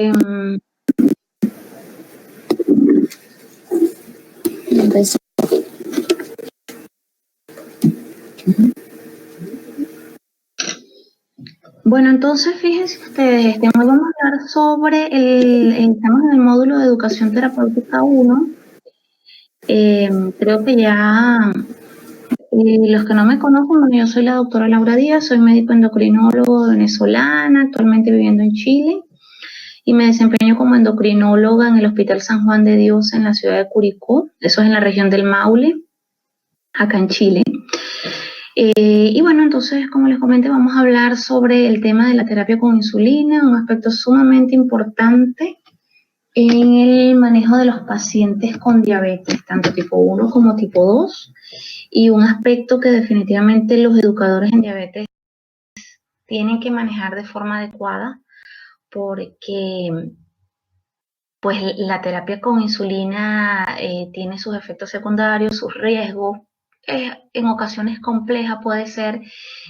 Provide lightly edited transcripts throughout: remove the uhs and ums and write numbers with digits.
Em, Bueno, entonces fíjense ustedes, hoy vamos a hablar sobre estamos en el módulo de educación terapéutica 1. Creo que ya los que no me conocen, bueno, yo soy la doctora Laura Díaz, soy médico endocrinólogo venezolana, actualmente viviendo en Chile, y me desempeño como endocrinóloga en el Hospital San Juan de Dios en la ciudad de Curicó, eso es en la región del Maule, acá en Chile. Y bueno, entonces, como les comenté, vamos a hablar sobre el tema de la terapia con insulina, un aspecto sumamente importante en el manejo de los pacientes con diabetes, tanto tipo 1 como tipo 2, y un aspecto que definitivamente los educadores en diabetes tienen que manejar de forma adecuada, porque pues la terapia con insulina tiene sus efectos secundarios, sus riesgos, en ocasiones compleja puede ser,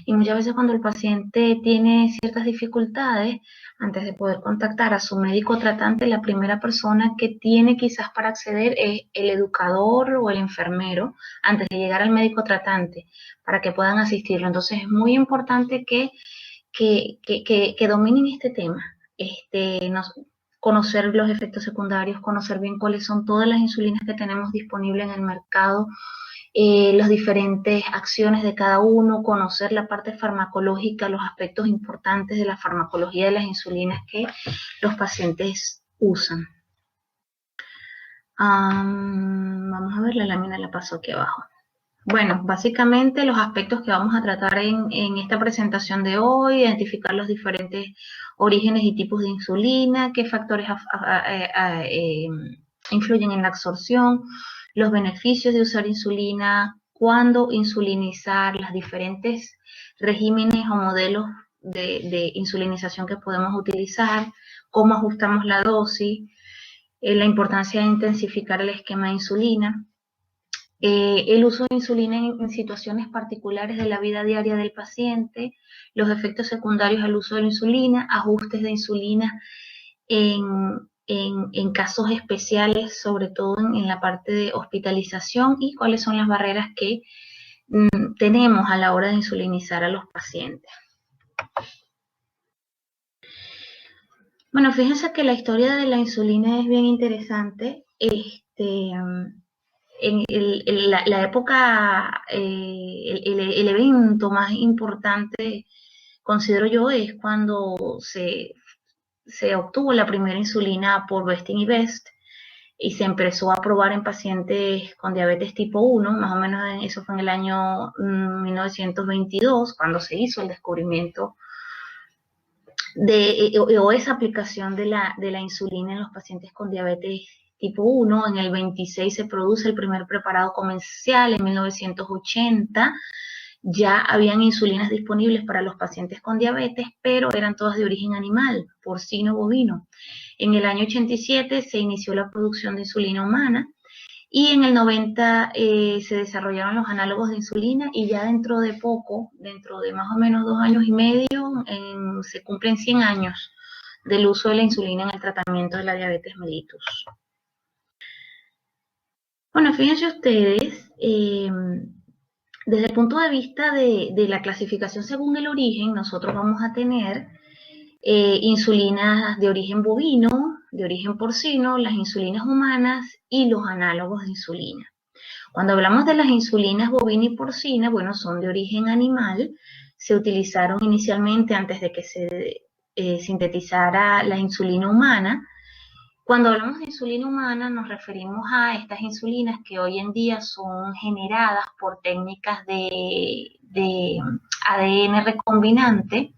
y muchas veces cuando el paciente tiene ciertas dificultades, antes de poder contactar a su médico tratante, la primera persona que tiene quizás para acceder es el educador o el enfermero, antes de llegar al médico tratante, para que puedan asistirlo. Entonces es muy importante que dominen este tema. Conocer los efectos secundarios, conocer bien cuáles son todas las insulinas que tenemos disponibles en el mercado, las diferentes acciones de cada uno, conocer la parte farmacológica, los aspectos importantes de la farmacología de las insulinas que los pacientes usan. Vamos a ver, la lámina la paso aquí abajo. Bueno, básicamente los aspectos que vamos a tratar en esta presentación de hoy, identificar los diferentes orígenes y tipos de insulina, qué factores influyen en la absorción, los beneficios de usar insulina, cuándo insulinizar, los diferentes regímenes o modelos de insulinización que podemos utilizar, cómo ajustamos la dosis, la importancia de intensificar el esquema de insulina. El uso de insulina en situaciones particulares de la vida diaria del paciente, los efectos secundarios al uso de la insulina, ajustes de insulina en casos especiales, sobre todo en la parte de hospitalización, y cuáles son las barreras que tenemos a la hora de insulinizar a los pacientes. Bueno, fíjense que la historia de la insulina es bien interesante. En la época, el evento más importante, considero yo, es cuando se obtuvo la primera insulina por Besting y Best y se empezó a probar en pacientes con diabetes tipo 1, más o menos eso fue en el año 1922, cuando se hizo el descubrimiento o esa aplicación de la insulina en los pacientes con diabetes tipo 1. En el 26 se produce el primer preparado comercial, en 1980 ya habían insulinas disponibles para los pacientes con diabetes, pero eran todas de origen animal, porcino, bovino. En el año 87 se inició la producción de insulina humana, y en el 90 se desarrollaron los análogos de insulina, y ya dentro de poco, dentro de más o menos 2 años y medio, se cumplen 100 años del uso de la insulina en el tratamiento de la diabetes mellitus. Bueno, fíjense ustedes, desde el punto de vista de la clasificación según el origen, nosotros vamos a tener insulinas de origen bovino, de origen porcino, las insulinas humanas y los análogos de insulina. Cuando hablamos de las insulinas bovina y porcina, bueno, son de origen animal, se utilizaron inicialmente antes de que se sintetizara la insulina humana. Cuando hablamos de insulina humana nos referimos a estas insulinas que hoy en día son generadas por técnicas de ADN recombinante,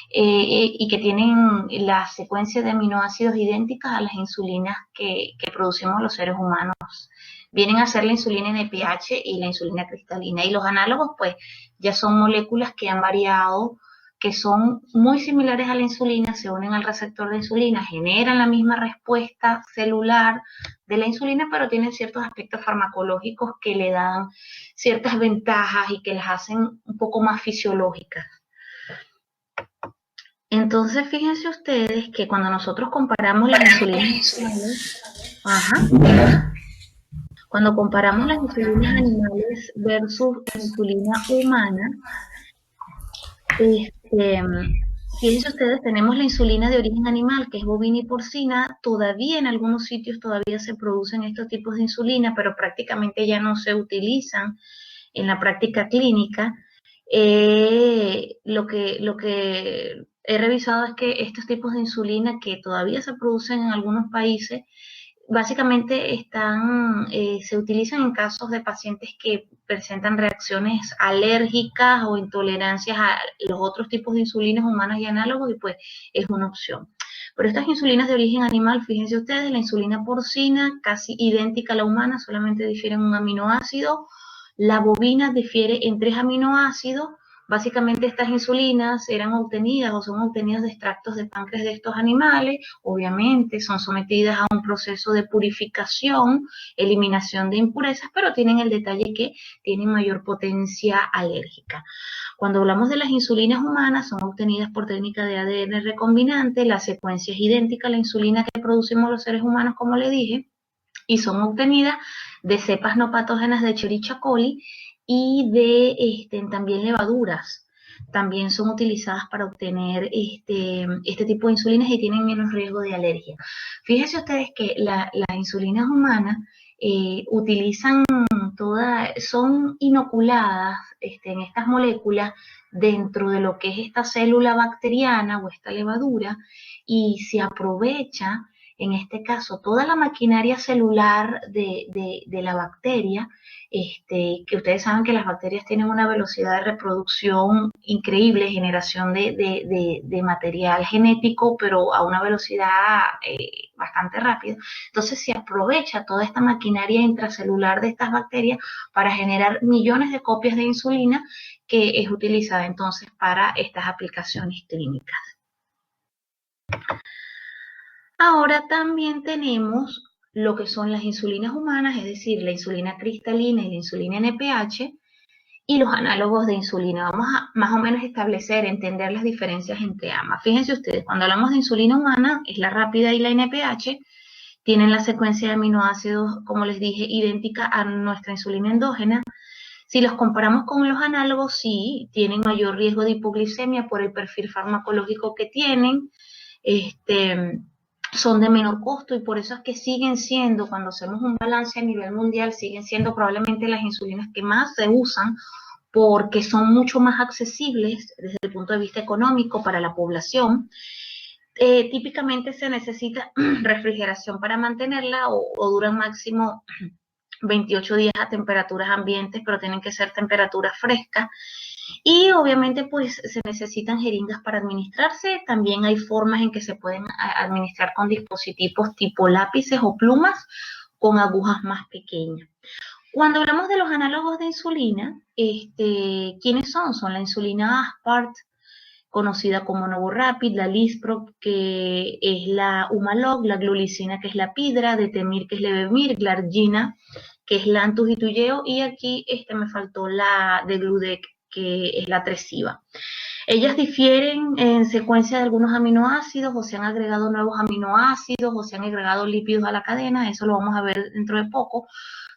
y que tienen la secuencia de aminoácidos idénticas a las insulinas que producimos los seres humanos. Vienen a ser la insulina NPH y la insulina cristalina, y los análogos pues ya son moléculas que han variado, que son muy similares a la insulina, se unen al receptor de insulina, generan la misma respuesta celular de la insulina, pero tienen ciertos aspectos farmacológicos que le dan ciertas ventajas y que las hacen un poco más fisiológicas. Entonces, fíjense ustedes que cuando nosotros comparamos las insulinas cuando comparamos las insulinas animales versus insulina humana, fíjense ustedes, tenemos la insulina de origen animal, que es bovina y porcina. Todavía en algunos sitios todavía se producen estos tipos de insulina, pero prácticamente ya no se utilizan en la práctica clínica. Lo que he revisado es que estos tipos de insulina que todavía se producen en algunos países, básicamente se utilizan en casos de pacientes que presentan reacciones alérgicas o intolerancias a los otros tipos de insulinas humanas y análogos, y pues es una opción. Pero estas insulinas de origen animal, fíjense ustedes, la insulina porcina casi idéntica a la humana, solamente difiere en un aminoácido. La bovina difiere en 3 aminoácidos. Básicamente estas insulinas eran obtenidas o son obtenidas de extractos de páncreas de estos animales. Obviamente son sometidas a un proceso de purificación, eliminación de impurezas, pero tienen el detalle que tienen mayor potencia alérgica. Cuando hablamos de las insulinas humanas, son obtenidas por técnica de ADN recombinante. La secuencia es idéntica a la insulina que producimos los seres humanos, como le dije, y son obtenidas de cepas no patógenas de Escherichia coli y de también levaduras. También son utilizadas para obtener este tipo de insulinas y tienen menos riesgo de alergia. Fíjense ustedes que las insulinas humanas son inoculadas en estas moléculas dentro de lo que es esta célula bacteriana o esta levadura, y se aprovecha en este caso toda la maquinaria celular de la bacteria, que ustedes saben que las bacterias tienen una velocidad de reproducción increíble, generación de material genético, pero a una velocidad bastante rápida. Entonces se aprovecha toda esta maquinaria intracelular de estas bacterias para generar millones de copias de insulina, que es utilizada entonces para estas aplicaciones clínicas. Ahora también tenemos lo que son las insulinas humanas, es decir, la insulina cristalina y la insulina NPH, y los análogos de insulina. Vamos a más o menos entender las diferencias entre ambas. Fíjense ustedes, cuando hablamos de insulina humana, es la rápida y la NPH, tienen la secuencia de aminoácidos, como les dije, idéntica a nuestra insulina endógena. Si los comparamos con los análogos, sí, tienen mayor riesgo de hipoglicemia por el perfil farmacológico que tienen. Son de menor costo, y por eso es que siguen siendo, cuando hacemos un balance a nivel mundial, siguen siendo probablemente las insulinas que más se usan, porque son mucho más accesibles desde el punto de vista económico para la población. Típicamente se necesita refrigeración para mantenerla, o duran máximo 28 días a temperaturas ambientes, pero tienen que ser temperaturas frescas. Y obviamente pues se necesitan jeringas para administrarse. También hay formas en que se pueden administrar con dispositivos tipo lápices o plumas con agujas más pequeñas. Cuando hablamos de los análogos de insulina, ¿quiénes son? Son la insulina Aspart, conocida como Novorapid, la Lispro, que es la Humalog, la glulicina, que es la Pidra, Detemir, que es Levemir, Glargina, que es la Antugituyeo, y aquí me faltó la de Gludec, que es la Tresiba. Ellas difieren en secuencia de algunos aminoácidos, o se han agregado nuevos aminoácidos, o se han agregado lípidos a la cadena. Eso lo vamos a ver dentro de poco.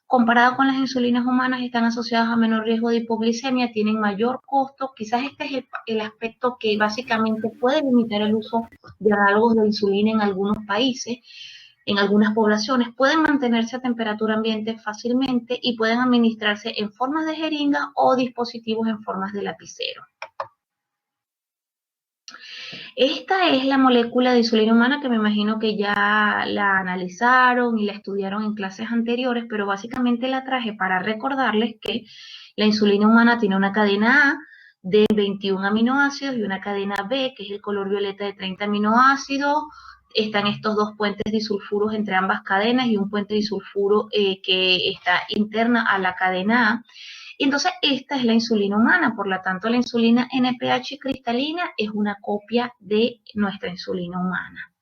Comparado con las insulinas humanas, están asociadas a menor riesgo de hipoglicemia, tienen mayor costo. Quizás este es el aspecto que básicamente puede limitar el uso de análogos de insulina en algunos países. En algunas poblaciones pueden mantenerse a temperatura ambiente fácilmente y pueden administrarse en formas de jeringa o dispositivos en formas de lapicero. Esta es la molécula de insulina humana, que me imagino que ya la analizaron y la estudiaron en clases anteriores, pero básicamente la traje para recordarles que la insulina humana tiene una cadena A de 21 aminoácidos y una cadena B, que es el color violeta, de 30 aminoácidos. Están estos dos puentes disulfuros entre ambas cadenas y un puente disulfuro que está interna a la cadena A. Y entonces esta es la insulina humana, por lo tanto la insulina NPH cristalina es una copia de nuestra insulina humana.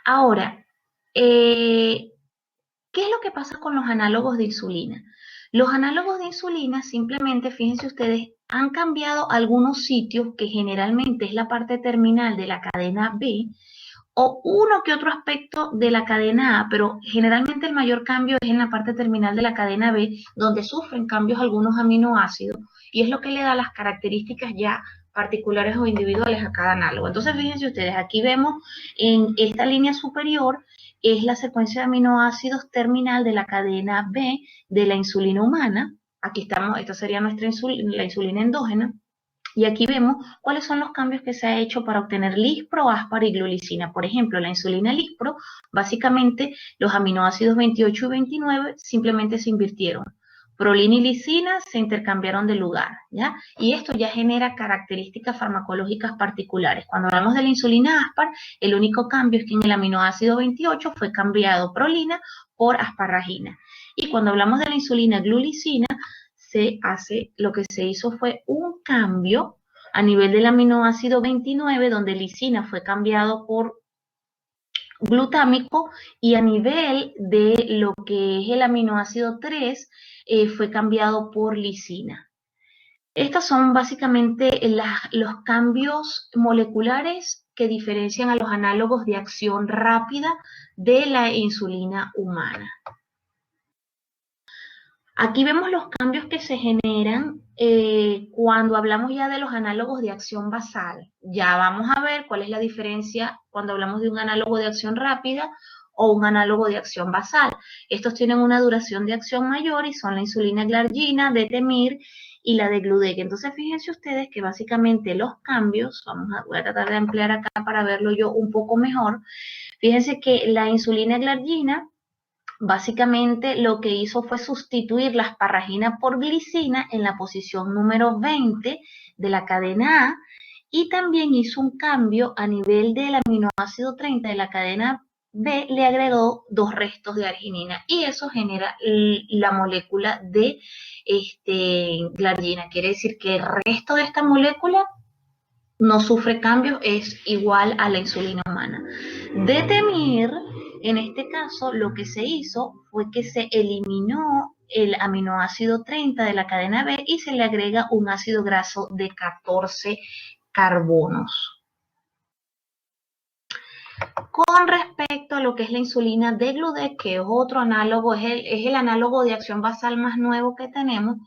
Ahora, ¿qué es lo que pasa con los análogos de insulina? Los análogos de insulina simplemente, fíjense ustedes, han cambiado algunos sitios que generalmente es la parte terminal de la cadena B, o uno que otro aspecto de la cadena A, pero generalmente el mayor cambio es en la parte terminal de la cadena B, donde sufren cambios algunos aminoácidos, y es lo que le da las características ya particulares o individuales a cada análogo. Entonces, fíjense ustedes, aquí vemos en esta línea superior, es la secuencia de aminoácidos terminal de la cadena B de la insulina humana. Aquí estamos, esta sería nuestra insulina, la insulina endógena. Y aquí vemos cuáles son los cambios que se ha hecho para obtener lispro, ásparo y glulicina. Por ejemplo, la insulina lispro, básicamente los aminoácidos 28 y 29 simplemente se invirtieron. Prolina y lisina se intercambiaron de lugar, ¿ya? Y esto ya genera características farmacológicas particulares. Cuando hablamos de la insulina áspar, el único cambio es que en el aminoácido 28 fue cambiado prolina por asparagina. Y cuando hablamos de la insulina glulicina, lo que se hizo fue un cambio a nivel del aminoácido 29, donde lisina fue cambiado por glutámico, y a nivel de lo que es el aminoácido 3, fue cambiado por lisina. Estos son básicamente los cambios moleculares que diferencian a los análogos de acción rápida de la insulina humana. Aquí vemos los cambios que se generan cuando hablamos ya de los análogos de acción basal. Ya vamos a ver cuál es la diferencia cuando hablamos de un análogo de acción rápida o un análogo de acción basal. Estos tienen una duración de acción mayor y son la insulina glargina, detemir y la de Gludec. Entonces, fíjense ustedes que básicamente los cambios, voy a tratar de ampliar acá para verlo yo un poco mejor. Fíjense que la insulina glargina básicamente lo que hizo fue sustituir la asparagina por glicina en la posición número 20 de la cadena A, y también hizo un cambio a nivel del aminoácido 30 de la cadena B, le agregó 2 restos de arginina, y eso genera la molécula de glargina. Quiere decir que el resto de esta molécula no sufre cambios, es igual a la insulina humana. Detemir, en este caso, lo que se hizo fue que se eliminó el aminoácido 30 de la cadena B y se le agrega un ácido graso de 14 carbonos. Con respecto a lo que es la insulina de Gludec, que es otro análogo, es el análogo de acción basal más nuevo que tenemos.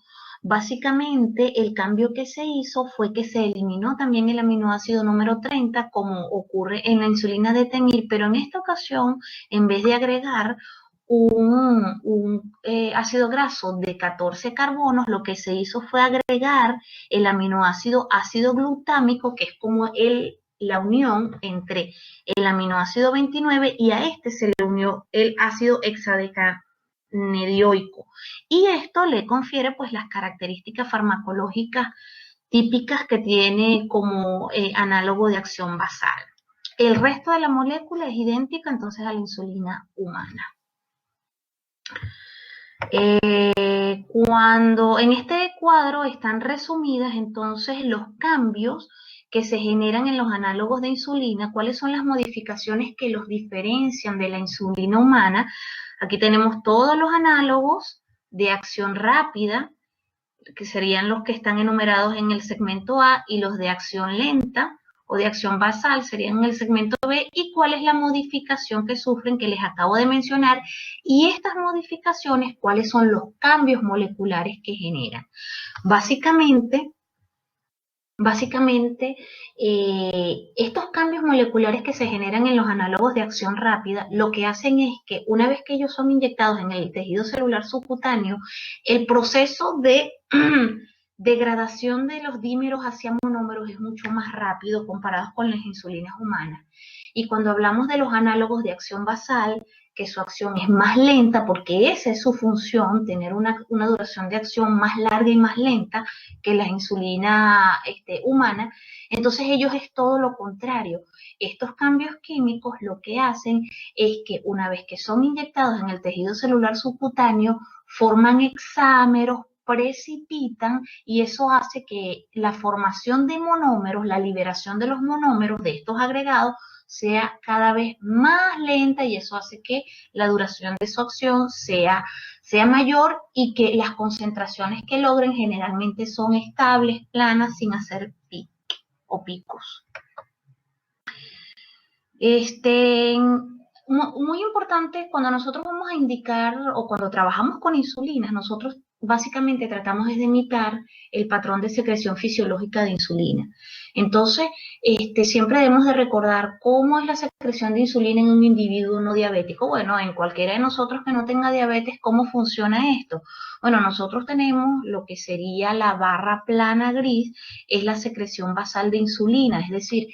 Básicamente, el cambio que se hizo fue que se eliminó también el aminoácido número 30, como ocurre en la insulina de Detemir, pero en esta ocasión, en vez de agregar un ácido graso de 14 carbonos, lo que se hizo fue agregar el aminoácido ácido glutámico, que es como la unión entre el aminoácido 29, y a este se le unió el ácido hexadecanedioico, y esto le confiere pues las características farmacológicas típicas que tiene como análogo de acción basal. El resto de la molécula es idéntica entonces a la insulina humana. Cuando en este cuadro están resumidas entonces los cambios que se generan en los análogos de insulina, cuáles son las modificaciones que los diferencian de la insulina humana. Aquí tenemos todos los análogos de acción rápida, que serían los que están enumerados en el segmento A, y los de acción lenta o de acción basal serían en el segmento B, y cuál es la modificación que sufren que les acabo de mencionar, y estas modificaciones, cuáles son los cambios moleculares que generan. Básicamente, estos cambios moleculares que se generan en los análogos de acción rápida, lo que hacen es que una vez que ellos son inyectados en el tejido celular subcutáneo, el proceso de degradación de los dímeros hacia monómeros es mucho más rápido comparado con las insulinas humanas. Y cuando hablamos de los análogos de acción basal, que su acción es más lenta, porque esa es su función, tener una duración de acción más larga y más lenta que la insulina humana, entonces ellos es todo lo contrario. Estos cambios químicos lo que hacen es que una vez que son inyectados en el tejido celular subcutáneo, forman hexámeros, precipitan, y eso hace que la formación de monómeros, la liberación de los monómeros de estos agregados, sea cada vez más lenta, y eso hace que la duración de su acción sea sea mayor y que las concentraciones que logren generalmente son estables, planas, sin hacer pic o picos. Muy importante, cuando nosotros vamos a indicar o cuando trabajamos con insulinas, nosotros básicamente tratamos de imitar el patrón de secreción fisiológica de insulina. Entonces, siempre debemos de recordar cómo es la secreción de insulina en un individuo no diabético. Bueno, en cualquiera de nosotros que no tenga diabetes, ¿cómo funciona esto? Bueno, nosotros tenemos lo que sería la barra plana gris, es la secreción basal de insulina, es decir,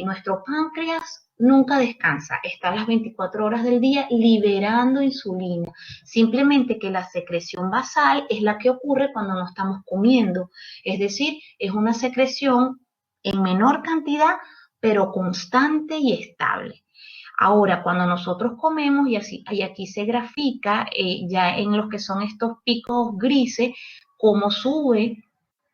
nuestro páncreas nunca descansa, está las 24 horas del día liberando insulina. Simplemente que la secreción basal es la que ocurre cuando no estamos comiendo. Es decir, es una secreción en menor cantidad, pero constante y estable. Ahora, cuando nosotros comemos, y aquí se grafica ya en los que son estos picos grises, cómo sube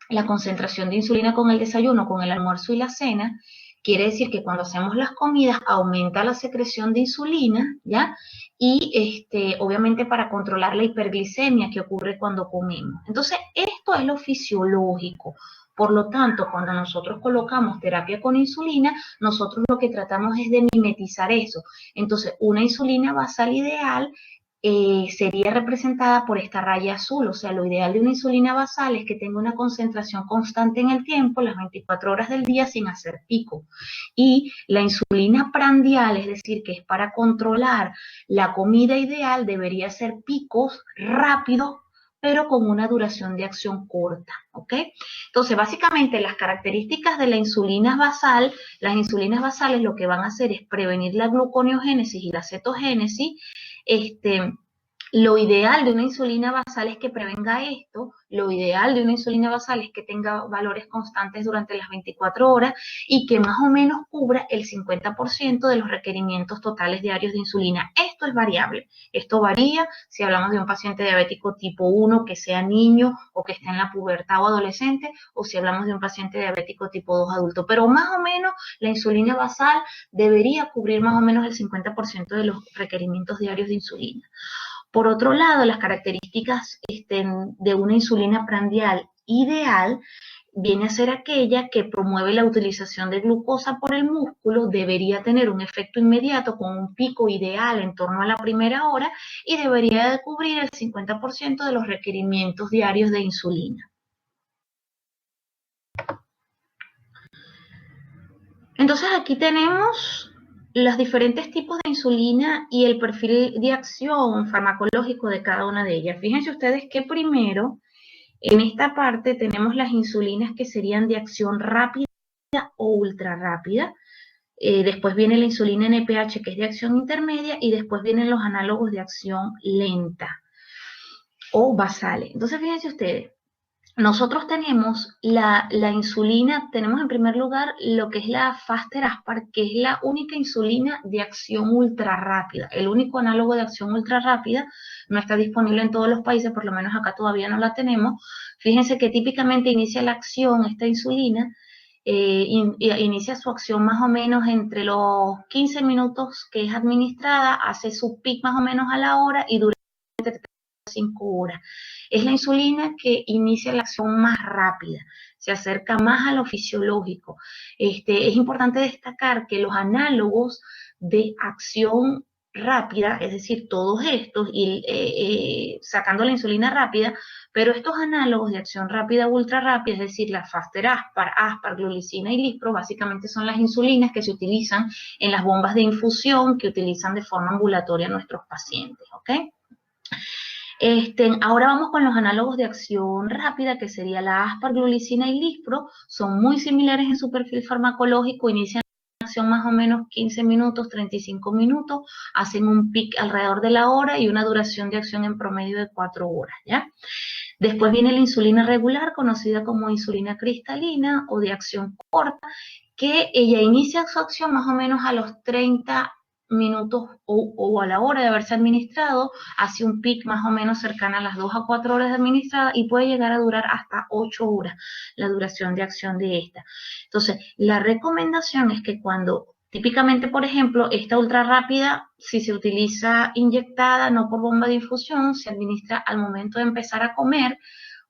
la concentración de insulina con el desayuno, con el almuerzo y la cena. Quiere decir que cuando hacemos las comidas aumenta la secreción de insulina, ¿ya? Y obviamente para controlar la hiperglicemia que ocurre cuando comemos. Entonces, esto es lo fisiológico. Por lo tanto, cuando nosotros colocamos terapia con insulina, nosotros lo que tratamos es de mimetizar eso. Entonces, una insulina basal ideal sería representada por esta raya azul. O sea, lo ideal de una insulina basal es que tenga una concentración constante en el tiempo, las 24 horas del día, sin hacer pico. Y la insulina prandial, es decir, que es para controlar la comida ideal, debería ser picos rápidos, pero con una duración de acción corta, ¿ok? Entonces, básicamente las características de la insulina basal, las insulinas basales lo que van a hacer es prevenir la gluconeogénesis y la cetogénesis. Lo ideal de una insulina basal es que prevenga esto, lo ideal de una insulina basal es que tenga valores constantes durante las 24 horas y que más o menos cubra el 50% de los requerimientos totales diarios de insulina. Esto es variable, esto varía si hablamos de un paciente diabético tipo 1 que sea niño o que esté en la pubertad o adolescente, o si hablamos de un paciente diabético tipo 2 adulto, pero más o menos la insulina basal debería cubrir más o menos el 50% de los requerimientos diarios de insulina. Por otro lado, las características de una insulina prandial ideal viene a ser aquella que promueve la utilización de glucosa por el músculo, debería tener un efecto inmediato con un pico ideal en torno a la primera hora y debería de cubrir el 50% de los requerimientos diarios de insulina. Entonces aquí tenemos los diferentes tipos de insulina y el perfil de acción farmacológico de cada una de ellas. Fíjense ustedes que primero, en esta parte tenemos las insulinas que serían de acción rápida o ultra rápida. Después viene la insulina NPH que es de acción intermedia y después vienen los análogos de acción lenta o basales. Entonces fíjense ustedes, nosotros tenemos la insulina, tenemos en primer lugar lo que es la Faster Aspart, que es la única insulina de acción ultra rápida. El único análogo de acción ultra rápida no está disponible en todos los países, por lo menos acá todavía no la tenemos. Fíjense que típicamente inicia la acción esta insulina, inicia su acción más o menos entre los 15 minutos que es administrada, hace su pic más o menos a la hora y dura 5 horas. Es la insulina que inicia la acción más rápida, se acerca más a lo fisiológico. Es importante destacar que los análogos de acción rápida, es decir, todos estos, sacando la insulina rápida, pero estos análogos de acción rápida, ultra rápida, es decir, la Faster Aspart, glulicina y Lispro, básicamente son las insulinas que se utilizan en las bombas de infusión que utilizan de forma ambulatoria nuestros pacientes, ¿ok? Ahora vamos con los análogos de acción rápida, que sería la Aspart, glulicina y Lispro. Son muy similares en su perfil farmacológico, inician acción más o menos 15 minutos, 35 minutos, hacen un pic alrededor de la hora y una duración de acción en promedio de 4 horas, ¿ya? Después viene la insulina regular, conocida como insulina cristalina o de acción corta, que ella inicia su acción más o menos a los 30 minutos o a la hora de haberse administrado, hace un pic más o menos cercana a las 2 a 4 horas de administrada y puede llegar a durar hasta 8 horas la duración de acción de esta. Entonces, la recomendación es que cuando Típicamente, por ejemplo, esta ultra rápida, si se utiliza inyectada, no por bomba de infusión, se administra al momento de empezar a comer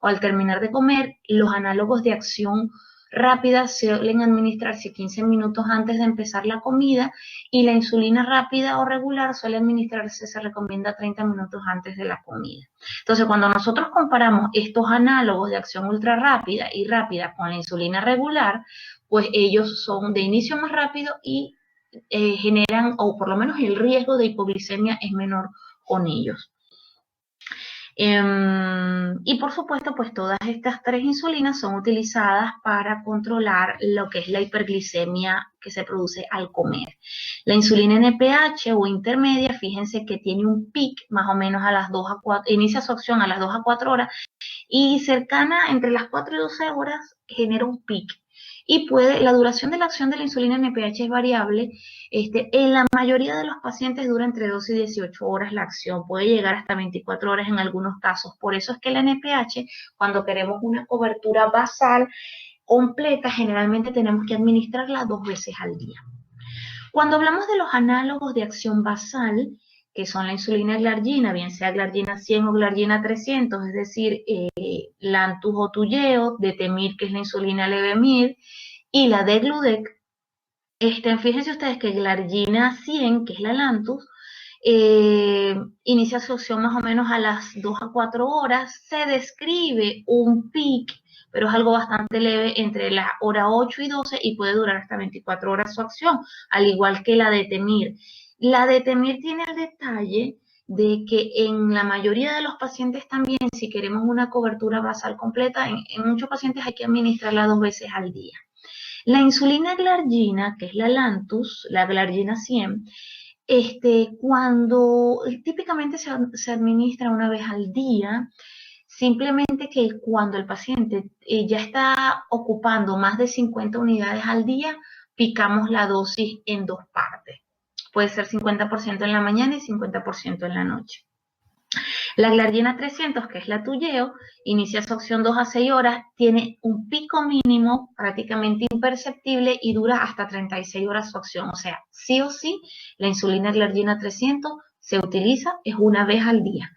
o al terminar de comer. Los análogos de acción rápida suelen administrarse 15 minutos antes de empezar la comida, y la insulina rápida o regular suele administrarse, se recomienda 30 minutos antes de la comida. Entonces, cuando nosotros comparamos estos análogos de acción ultra rápida y rápida con la insulina regular, pues ellos son de inicio más rápido y generan, o por lo menos el riesgo de hipoglicemia es menor con ellos. Y por supuesto, pues todas estas tres insulinas son utilizadas para controlar lo que es la hiperglicemia que se produce al comer. La insulina NPH o intermedia, fíjense que tiene un pic más o menos a las 2 a 4, inicia su acción a las 2 a 4 horas, y cercana entre las 4 y 12 horas genera un pic. Y la duración de la acción de la insulina NPH es variable. En la mayoría de los pacientes dura entre 12 y 18 horas la acción, puede llegar hasta 24 horas en algunos casos. Por eso es que la NPH, cuando queremos una cobertura basal completa, generalmente tenemos que administrarla 2 veces al día. Cuando hablamos de los análogos de acción basal, que son la insulina glargina, bien sea glargina 100 o glargina 300, es decir, Lantus o Toujeo, Detemir, que es la insulina Levemir, y la Degludec. Fíjense ustedes que glargina 100, que es la Lantus, inicia su acción más o menos a las 2 a 4 horas, se describe un pic, pero es algo bastante leve entre las horas 8 y 12 y puede durar hasta 24 horas su acción, al igual que la Detemir. La Detemir tiene el detalle de que en la mayoría de los pacientes también, si queremos una cobertura basal completa, en muchos pacientes hay que administrarla 2 veces al día. La insulina glargina, que es la Lantus, la glargina 100, cuando típicamente se administra una vez al día, simplemente que cuando el paciente ya está ocupando más de 50 unidades al día, picamos la dosis en 2 partes. Puede ser 50% en la mañana y 50% en la noche. La glargina 300, que es la Toujeo, inicia su acción 2 a 6 horas, tiene un pico mínimo prácticamente imperceptible y dura hasta 36 horas su acción. O sea, sí o sí, la insulina glargina 300 se utiliza es una vez al día.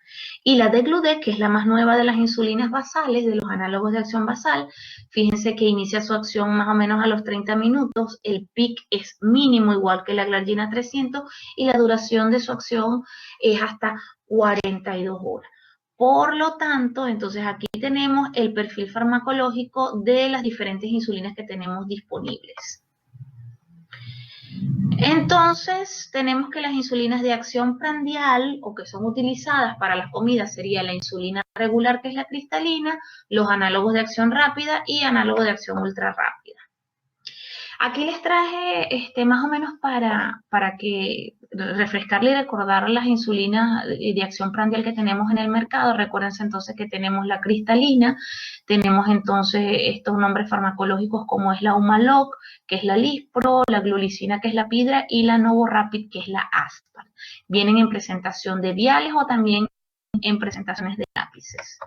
Y la Degludec, que es la más nueva de las insulinas basales, de los análogos de acción basal, fíjense que inicia su acción más o menos a los 30 minutos, el pic es mínimo igual que la glargina 300 y la duración de su acción es hasta 42 horas. Por lo tanto, entonces aquí tenemos el perfil farmacológico de las diferentes insulinas que tenemos disponibles. Entonces, tenemos que las insulinas de acción prandial o que son utilizadas para las comidas sería la insulina regular, que es la cristalina, los análogos de acción rápida y análogos de acción ultra rápida. Aquí les traje más o menos para que refrescarle y recordar las insulinas de acción prandial que tenemos en el mercado. Recuérdense entonces que tenemos la cristalina, tenemos entonces estos nombres farmacológicos como es la Humalog, que es la Lispro, la glulicina, que es la Pidra, y la Novorapid, que es la Aspart. Vienen en presentación de viales o también en presentaciones de lápices.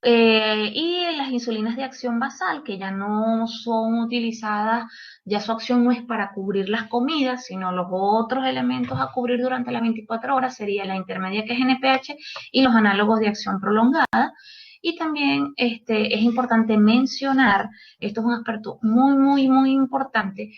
Y las insulinas de acción basal, que ya no son utilizadas, ya su acción no es para cubrir las comidas, sino los otros elementos a cubrir durante las 24 horas, sería la intermedia, que es NPH, y los análogos de acción prolongada. Y también es importante mencionar, esto es un aspecto muy importante,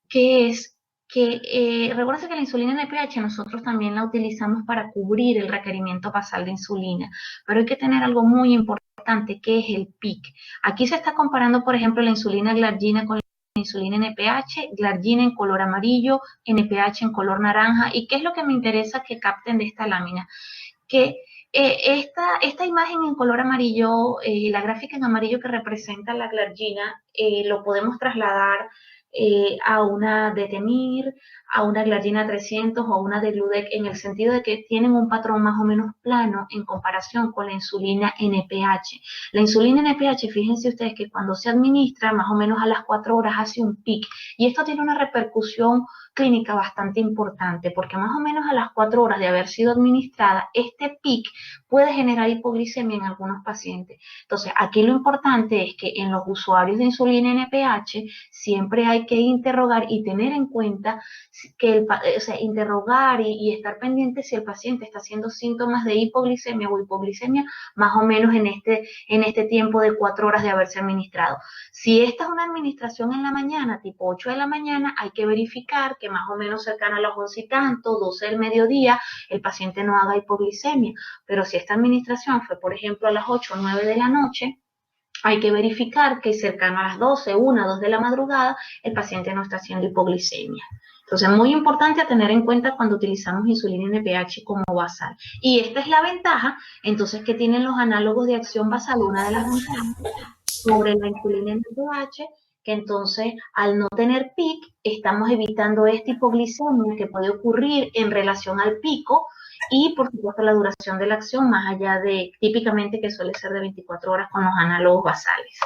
que es que recuerden que la insulina NPH nosotros también la utilizamos para cubrir el requerimiento basal de insulina, pero hay que tener algo muy importante, que es el PIC. Aquí se está comparando, por ejemplo, la insulina glargina con la insulina NPH, glargina en color amarillo, NPH en color naranja. ¿Y qué es lo que me interesa que capten de esta lámina? Que esta imagen en color amarillo, la gráfica en amarillo que representa la glargina, lo podemos trasladar a una Detemir, a una glargina 300 o a una Degludec, en el sentido de que tienen un patrón más o menos plano en comparación con la insulina NPH. La insulina NPH, fíjense ustedes que cuando se administra más o menos a las 4 horas hace un pic, y esto tiene una repercusión clínica bastante importante, porque más o menos a las 4 horas de haber sido administrada, este pic puede generar hipoglicemia en algunos pacientes. Entonces, aquí lo importante es que en los usuarios de insulina NPH siempre hay que interrogar y tener en cuenta que interrogar y estar pendiente si el paciente está haciendo síntomas de hipoglicemia o hipoglicemia más o menos en este tiempo de 4 horas de haberse administrado. Si esta es una administración en la mañana, tipo 8 de la mañana, hay que verificar que más o menos cercano a las 11 y tanto, 12 del mediodía, el paciente no haga hipoglicemia. Pero si esta administración fue, por ejemplo, a las 8 o 9 de la noche, hay que verificar que cercano a las 12, 1, 2 de la madrugada, el paciente no está haciendo hipoglicemia. Entonces, muy importante a tener en cuenta cuando utilizamos insulina NPH como basal. Y esta es la ventaja, entonces, que tienen los análogos de acción basal. Una de las ventajas sobre la insulina NPH, que entonces, al no tener PIC, estamos evitando esta hipoglicemia que puede ocurrir en relación al pico, y por supuesto la duración de la acción más allá de típicamente que suele ser de 24 horas con los análogos basales.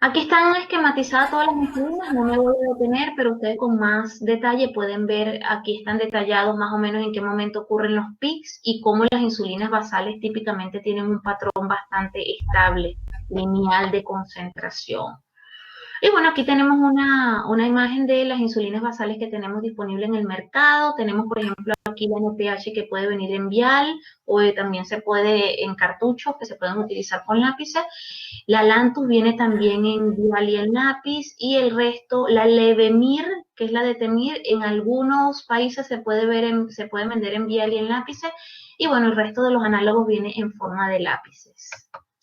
Aquí están esquematizadas todas las insulinas, no me voy a detener, pero ustedes con más detalle pueden ver, aquí están detallados más o menos en qué momento ocurren los pics y cómo las insulinas basales típicamente tienen un patrón bastante estable, lineal de concentración. Y bueno, aquí tenemos una imagen de las insulinas basales que tenemos disponibles en el mercado. Tenemos, por ejemplo, aquí la NPH que puede venir en vial o también se puede en cartuchos que se pueden utilizar con lápices. La Lantus viene también en vial y en lápiz y el resto, la Levemir, que es la de Temir, en algunos países se puede vender en vial y en lápices. Y bueno, el resto de los análogos viene en forma de lápices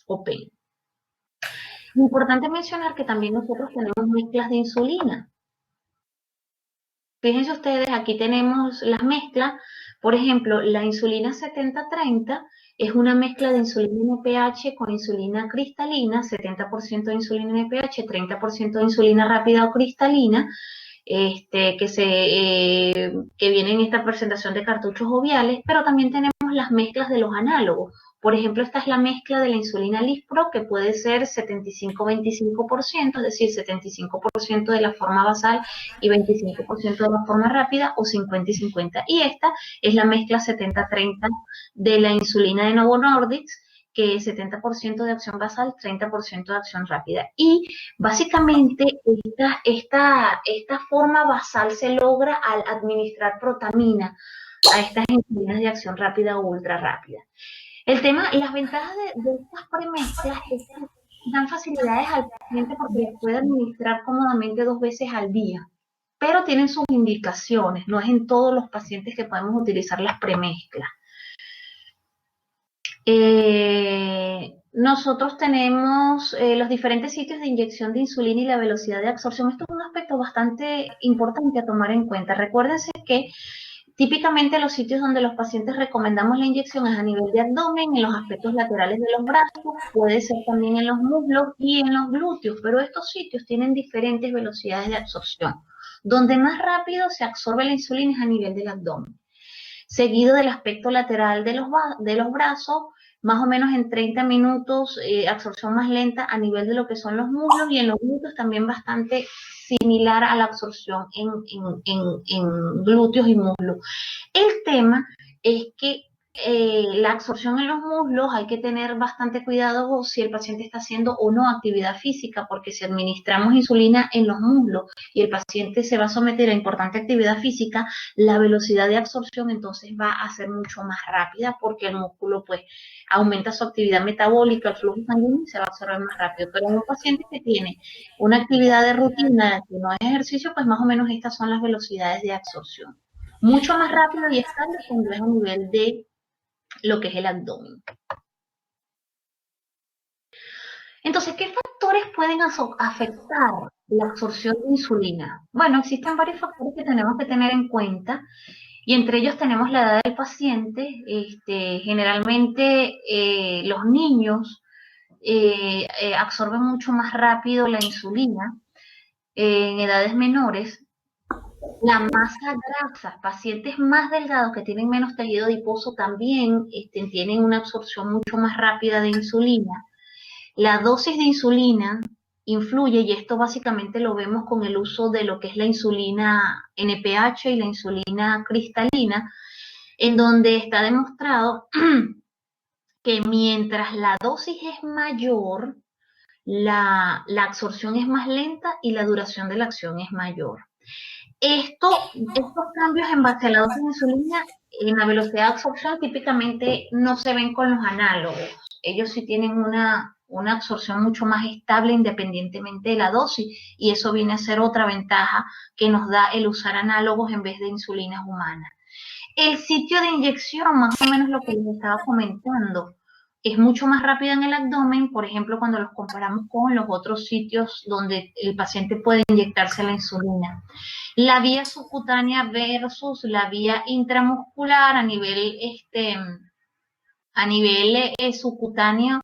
o pen. Importante mencionar que también nosotros tenemos mezclas de insulina. Fíjense ustedes, aquí tenemos las mezclas. Por ejemplo, la insulina 70-30 es una mezcla de insulina NPH con insulina cristalina, 70% de insulina NPH, 30% de insulina rápida o cristalina, que viene en esta presentación de cartuchos o viales, pero también tenemos las mezclas de los análogos. Por ejemplo, esta es la mezcla de la insulina Lispro, que puede ser 75-25%, es decir, 75% de la forma basal y 25% de la forma rápida, o 50 y 50. Y esta es la mezcla 70-30 de la insulina de Novo Nordisk, que es 70% de acción basal, 30% de acción rápida. Y básicamente esta forma basal se logra al administrar protamina a estas insulinas de acción rápida o ultra rápida. El tema, las ventajas de estas premezclas es que dan facilidades al paciente porque las puede administrar cómodamente 2 veces al día, pero tienen sus indicaciones, no es en todos los pacientes que podemos utilizar las premezclas. Nosotros tenemos los diferentes sitios de inyección de insulina y la velocidad de absorción. Esto es un aspecto bastante importante a tomar en cuenta. Recuérdense que típicamente los sitios donde los pacientes recomendamos la inyección es a nivel de abdomen, en los aspectos laterales de los brazos, puede ser también en los muslos y en los glúteos, pero estos sitios tienen diferentes velocidades de absorción. Donde más rápido se absorbe la insulina es a nivel del abdomen, seguido del aspecto lateral de los brazos, más o menos en 30 minutos, absorción más lenta a nivel de lo que son los muslos, y en los glúteos también bastante similar a la absorción en glúteos y muslos. El tema es que la absorción en los muslos hay que tener bastante cuidado si el paciente está haciendo o no actividad física, porque si administramos insulina en los muslos y el paciente se va a someter a importante actividad física, la velocidad de absorción entonces va a ser mucho más rápida porque el músculo pues aumenta su actividad metabólica, el flujo sanguíneo, y se va a absorber más rápido. Pero en un paciente que tiene una actividad de rutina que no es ejercicio, pues más o menos estas son las velocidades de absorción. Mucho más rápido y estable cuando es a nivel de lo que es el abdomen. Entonces, ¿qué factores pueden afectar la absorción de insulina? Bueno, existen varios factores que tenemos que tener en cuenta, y entre ellos tenemos la edad del paciente. Generalmente los niños absorben mucho más rápido la insulina en edades menores. La masa grasa, pacientes más delgados que tienen menos tejido adiposo también tienen una absorción mucho más rápida de insulina. La dosis de insulina influye, y esto básicamente lo vemos con el uso de lo que es la insulina NPH y la insulina cristalina, en donde está demostrado que mientras la dosis es mayor, la absorción es más lenta y la duración de la acción es mayor. Estos cambios en base a la dosis de insulina en la velocidad de absorción típicamente no se ven con los análogos. Ellos sí tienen una absorción mucho más estable independientemente de la dosis, y eso viene a ser otra ventaja que nos da el usar análogos en vez de insulinas humanas. El sitio de inyección, más o menos lo que les estaba comentando, es mucho más rápido en el abdomen, por ejemplo, cuando los comparamos con los otros sitios donde el paciente puede inyectarse la insulina. La vía subcutánea versus la vía intramuscular a nivel subcutáneo,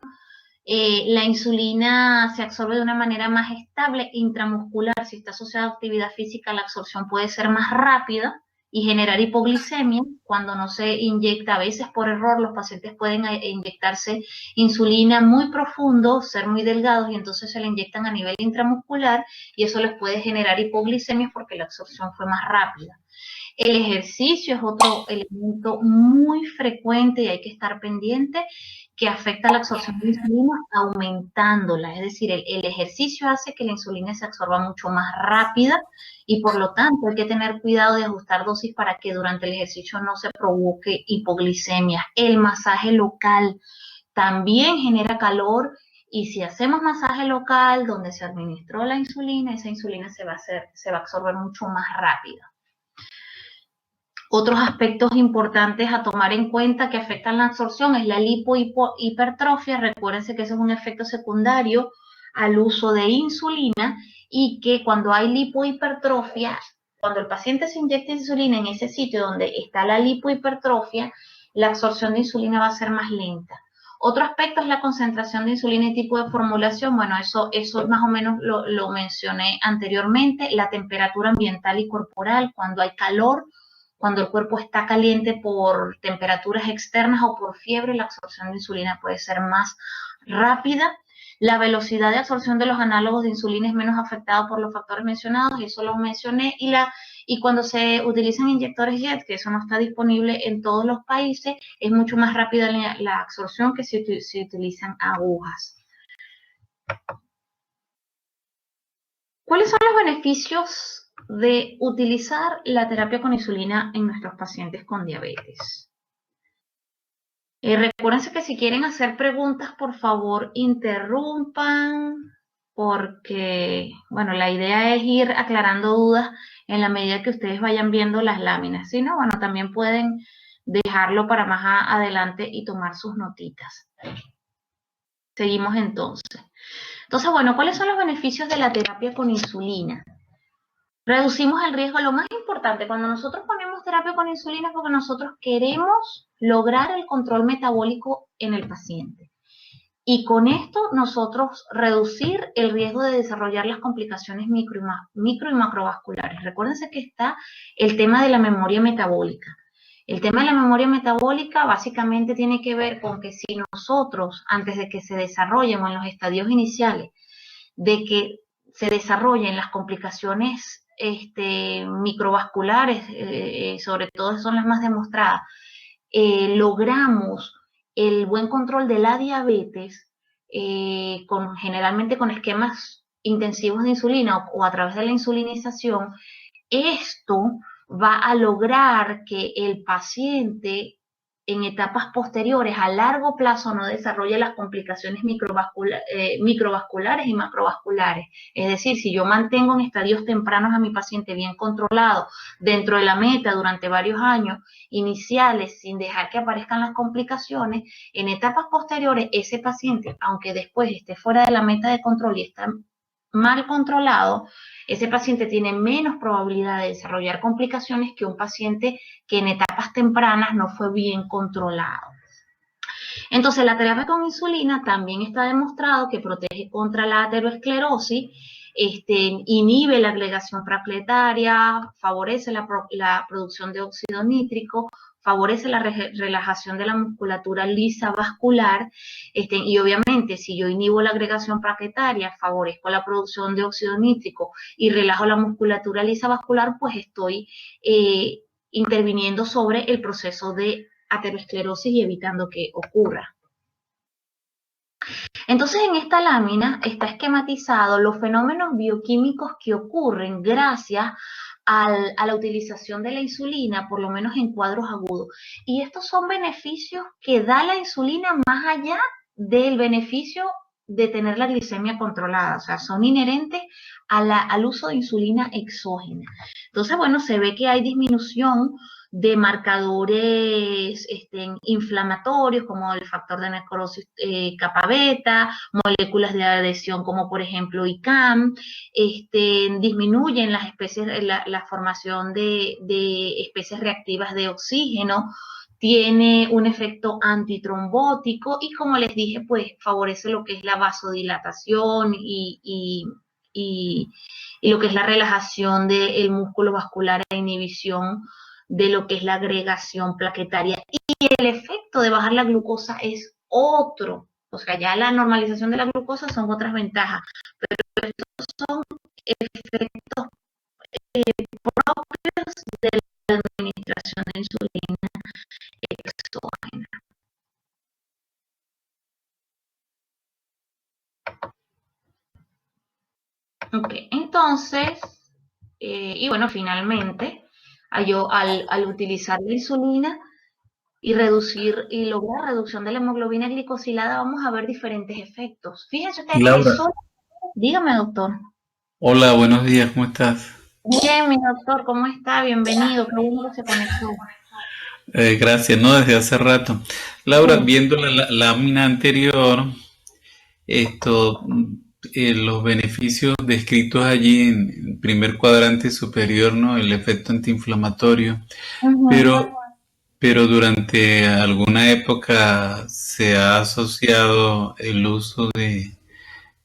la insulina se absorbe de una manera más estable. Intramuscular, si está asociada a actividad física, la absorción puede ser más rápida y generar hipoglicemia cuando no se inyecta. A veces por error los pacientes pueden inyectarse insulina muy profundo, ser muy delgados, y entonces se la inyectan a nivel intramuscular y eso les puede generar hipoglicemia porque la absorción fue más rápida. El ejercicio es otro elemento muy frecuente y hay que estar pendiente, que afecta la absorción de insulina aumentándola. Es decir, el ejercicio hace que la insulina se absorba mucho más rápida y por lo tanto hay que tener cuidado de ajustar dosis para que durante el ejercicio no se provoque hipoglicemia. El masaje local también genera calor, y si hacemos masaje local donde se administró la insulina, esa insulina se va a absorber mucho más rápido. Otros aspectos importantes a tomar en cuenta que afectan la absorción es la lipohipertrofia. Recuérdense que ese es un efecto secundario al uso de insulina, y que cuando hay lipohipertrofia, cuando el paciente se inyecta insulina en ese sitio donde está la lipohipertrofia, la absorción de insulina va a ser más lenta. Otro aspecto es la concentración de insulina y tipo de formulación. Bueno, eso más o menos lo mencioné anteriormente. La temperatura ambiental y corporal, cuando hay calor, cuando el cuerpo está caliente por temperaturas externas o por fiebre, la absorción de insulina puede ser más rápida. La velocidad de absorción de los análogos de insulina es menos afectada por los factores mencionados, y eso lo mencioné. Y cuando se utilizan inyectores JET, que eso no está disponible en todos los países, es mucho más rápida la absorción que si se utilizan agujas. ¿Cuáles son los beneficios de utilizar la terapia con insulina en nuestros pacientes con diabetes? Recuérdense que si quieren hacer preguntas, por favor, interrumpan, porque, bueno, la idea es ir aclarando dudas en la medida que ustedes vayan viendo las láminas. Si no, bueno, también pueden dejarlo para más adelante y tomar sus notitas. Seguimos entonces. Entonces, bueno, ¿cuáles son los beneficios de la terapia con insulina? Reducimos el riesgo. Lo más importante, cuando nosotros ponemos terapia con insulina, es porque nosotros queremos lograr el control metabólico en el paciente. Y con esto nosotros reducir el riesgo de desarrollar las complicaciones micro y macrovasculares. Recuérdense que está el tema de la memoria metabólica. El tema de la memoria metabólica básicamente tiene que ver con que si nosotros, antes de que se desarrollen o en los estadios iniciales, de que se desarrollen las complicaciones microvasculares, sobre todo son las más demostradas, logramos el buen control de la diabetes, generalmente con esquemas intensivos de insulina o a través de la insulinización. Esto va a lograr que el paciente en etapas posteriores a largo plazo no desarrolle las complicaciones microvasculares y macrovasculares. Es decir, si yo mantengo en estadios tempranos a mi paciente bien controlado dentro de la meta durante varios años iniciales sin dejar que aparezcan las complicaciones, en etapas posteriores ese paciente, aunque después esté fuera de la meta de control y está mal controlado, ese paciente tiene menos probabilidad de desarrollar complicaciones que un paciente que en etapas tempranas no fue bien controlado. Entonces, la terapia con insulina también está demostrado que protege contra la aterosclerosis, inhibe la agregación plaquetaria, favorece la producción de óxido nítrico, favorece la relajación de la musculatura lisa vascular, y obviamente si yo inhibo la agregación plaquetaria, favorezco la producción de óxido nítrico y relajo la musculatura lisa vascular, pues estoy interviniendo sobre el proceso de aterosclerosis y evitando que ocurra. Entonces, en esta lámina está esquematizado los fenómenos bioquímicos que ocurren gracias a la utilización de la insulina, por lo menos en cuadros agudos. Y estos son beneficios que da la insulina más allá del beneficio de tener la glicemia controlada, o sea, son inherentes al uso de insulina exógena. Entonces, bueno, se ve que hay disminución de marcadores inflamatorios como el factor de necrosis capa beta, moléculas de adhesión como por ejemplo ICAM, disminuyen las especies, la formación de especies reactivas de oxígeno, tiene un efecto antitrombótico y como les dije, pues favorece lo que es la vasodilatación y lo que es la relajación del músculo vascular e inhibición de lo que es la agregación plaquetaria. Y el efecto de bajar la glucosa es otro. O sea, ya la normalización de la glucosa son otras ventajas, pero estos son efectos propios de la administración de insulina exógena. Ok, entonces, y bueno, finalmente, al utilizar la insulina y lograr reducción de la hemoglobina glicosilada, vamos a ver diferentes efectos. Fíjense ustedes que Laura, solo... Dígame, doctor. hola, buenos días, ¿cómo estás? Bien, mi doctor, ¿cómo está? Bienvenido, qué bueno que se conectó. Gracias, ¿no? Desde hace rato. Laura, Sí. viendo la lámina anterior, esto, los beneficios descritos allí en el primer cuadrante superior, ¿no? El efecto antiinflamatorio, Ujú. pero, pero durante alguna época se ha asociado el uso de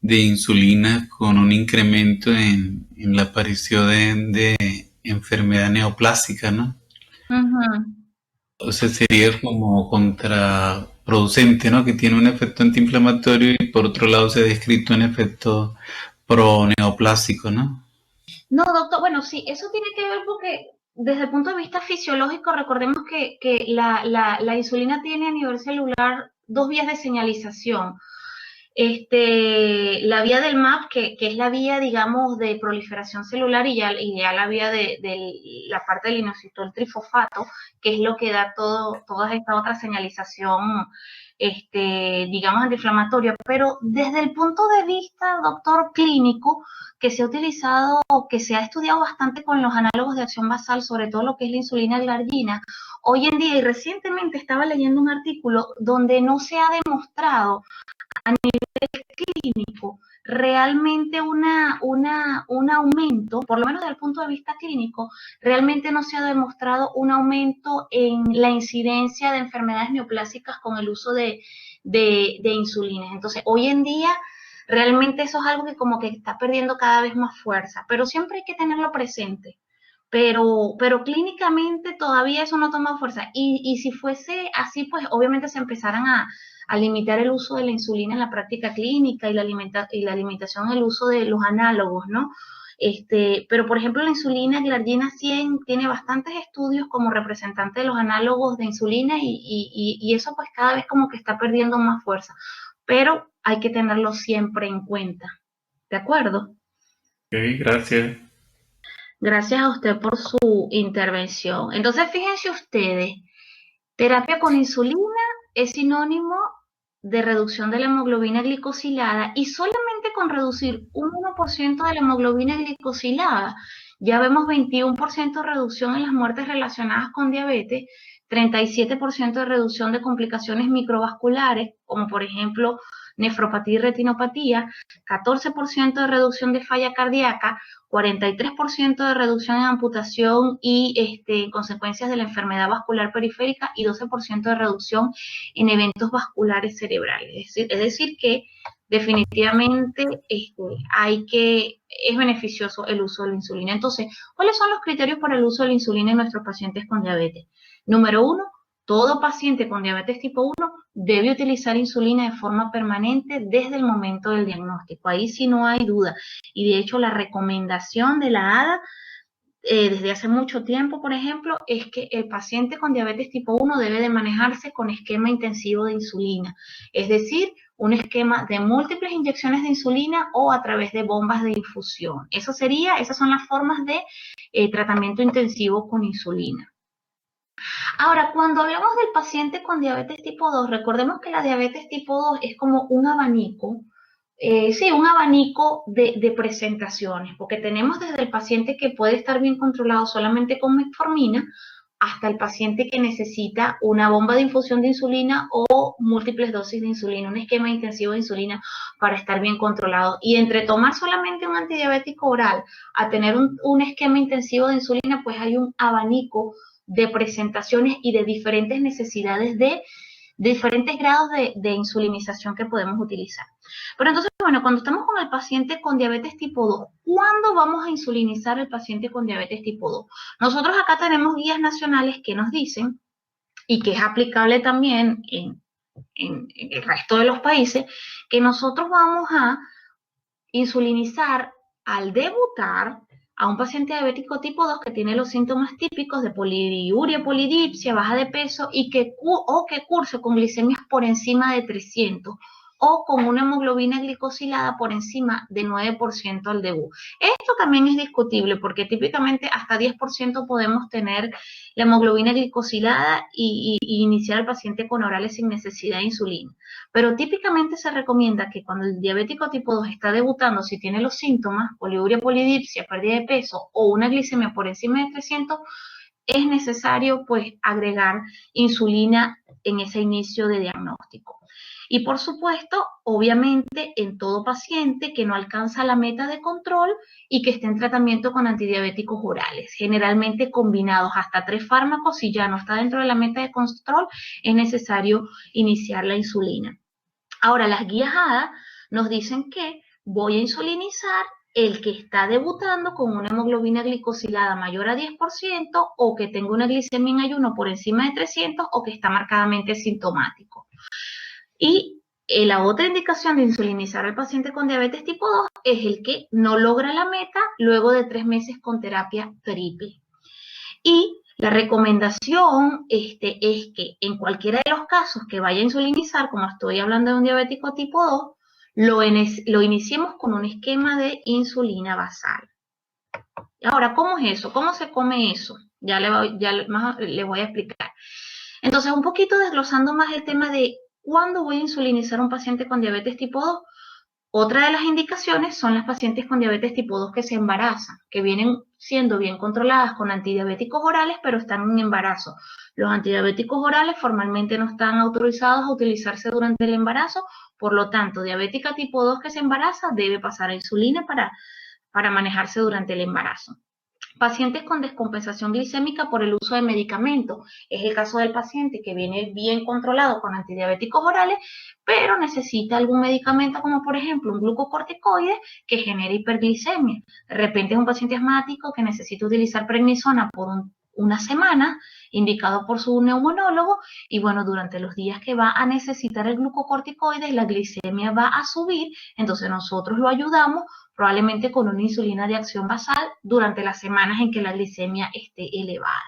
insulina con un incremento en la aparición de enfermedad neoplásica, ¿no? Ujú. O sea, sería como contraproducente, ¿no? Que tiene un efecto antiinflamatorio y por otro lado se ha descrito un efecto pro-neoplásico, ¿no? No, doctor, bueno, sí, eso tiene que ver porque desde el punto de vista fisiológico, recordemos que la insulina tiene a nivel celular dos vías de señalización. La vía del MAP, que es la vía, digamos, de proliferación celular y ya la vía de la parte del inositol trifosfato, que es lo que da toda esta otra señalización, digamos, antiinflamatoria. Pero desde el punto de vista, doctor, clínico, que se ha utilizado, que se ha estudiado bastante con los análogos de acción basal, sobre todo lo que es la insulina glargina, hoy en día, y recientemente estaba leyendo un artículo donde no se ha demostrado a nivel clínico realmente un aumento, por lo menos desde el punto de vista clínico, realmente no se ha demostrado un aumento en la incidencia de enfermedades neoplásicas con el uso de insulinas. Entonces, hoy en día, realmente eso es algo que como que está perdiendo cada vez más fuerza, pero siempre hay que tenerlo presente. Pero clínicamente todavía eso no toma fuerza. Y si fuese así, pues obviamente se empezaran a limitar el uso de la insulina en la práctica clínica y la limitación del uso de los análogos, ¿no? Pero por ejemplo la insulina glargina 100 tiene bastantes estudios como representante de los análogos de insulina y eso pues cada vez como que está perdiendo más fuerza, pero hay que tenerlo siempre en cuenta, ¿de acuerdo? Ok, gracias. Gracias a usted por su intervención. Entonces, fíjense ustedes, terapia con insulina es sinónimo de reducción de la hemoglobina glicosilada y solamente con reducir un 1% de la hemoglobina glicosilada, ya vemos 21% de reducción en las muertes relacionadas con diabetes, 37% de reducción de complicaciones microvasculares, como por ejemplo nefropatía y retinopatía, 14% de reducción de falla cardíaca, 43% de reducción en amputación y consecuencias de la enfermedad vascular periférica y 12% de reducción en eventos vasculares cerebrales. Es decir que definitivamente es beneficioso el uso de la insulina. Entonces, ¿cuáles son los criterios para el uso de la insulina en nuestros pacientes con diabetes? Número 1, todo paciente con diabetes tipo 1 debe utilizar insulina de forma permanente desde el momento del diagnóstico. Ahí sí no hay duda. Y de hecho la recomendación de la ADA desde hace mucho tiempo, por ejemplo, es que el paciente con diabetes tipo 1 debe de manejarse con esquema intensivo de insulina, es decir, un esquema de múltiples inyecciones de insulina o a través de bombas de infusión. Esas son las formas de tratamiento intensivo con insulina. Ahora, cuando hablamos del paciente con diabetes tipo 2, recordemos que la diabetes tipo 2 es como un abanico, un abanico de presentaciones, porque tenemos desde el paciente que puede estar bien controlado solamente con metformina, hasta el paciente que necesita una bomba de infusión de insulina o múltiples dosis de insulina, un esquema intensivo de insulina para estar bien controlado. Y entre tomar solamente un antidiabético oral a tener un esquema intensivo de insulina, pues hay un abanico de presentaciones y de diferentes necesidades de diferentes grados de insulinización que podemos utilizar. Pero entonces, bueno, cuando estamos con el paciente con diabetes tipo 2, ¿cuándo vamos a insulinizar al paciente con diabetes tipo 2? Nosotros acá tenemos guías nacionales que nos dicen, y que es aplicable también en el resto de los países, que nosotros vamos a insulinizar al debutar a un paciente diabético tipo 2 que tiene los síntomas típicos de poliuria, polidipsia, baja de peso y que curse con glicemias por encima de 300 o con una hemoglobina glicosilada por encima de 9% al debut. Esto también es discutible porque típicamente hasta 10% podemos tener la hemoglobina glicosilada y iniciar al paciente con orales sin necesidad de insulina. Pero típicamente se recomienda que cuando el diabético tipo 2 está debutando, si tiene los síntomas, poliuria, polidipsia, pérdida de peso o una glicemia por encima de 300, es necesario pues agregar insulina en ese inicio de diagnóstico. Y por supuesto, obviamente, en todo paciente que no alcanza la meta de control y que esté en tratamiento con antidiabéticos orales, generalmente combinados hasta 3 fármacos, si ya no está dentro de la meta de control, es necesario iniciar la insulina. Ahora, las guías ADA nos dicen que voy a insulinizar el que está debutando con una hemoglobina glicosilada mayor a 10% o que tenga una glicemia en ayuno por encima de 300 o que está marcadamente sintomático. Y la otra indicación de insulinizar al paciente con diabetes tipo 2 es el que no logra la meta luego de 3 meses con terapia triple. Y la recomendación es que en cualquiera de los casos que vaya a insulinizar, como estoy hablando de un diabético tipo 2, lo iniciemos con un esquema de insulina basal. Ahora, ¿cómo es eso? ¿Cómo se come eso? Ya le voy a explicar. Entonces, un poquito desglosando más el tema de cuándo voy a insulinizar a un paciente con diabetes tipo 2. Otra de las indicaciones son las pacientes con diabetes tipo 2 que se embarazan, que vienen siendo bien controladas con antidiabéticos orales, pero están en embarazo. Los antidiabéticos orales formalmente no están autorizados a utilizarse durante el embarazo, por lo tanto, diabética tipo 2 que se embaraza debe pasar a insulina para manejarse durante el embarazo. Pacientes con descompensación glicémica por el uso de medicamentos. Es el caso del paciente que viene bien controlado con antidiabéticos orales, pero necesita algún medicamento como por ejemplo un glucocorticoide que genera hiperglicemia. De repente es un paciente asmático que necesita utilizar prednisona por una semana, indicado por su neumonólogo, y bueno, durante los días que va a necesitar el glucocorticoide, la glicemia va a subir, entonces nosotros lo ayudamos probablemente con una insulina de acción basal durante las semanas en que la glicemia esté elevada.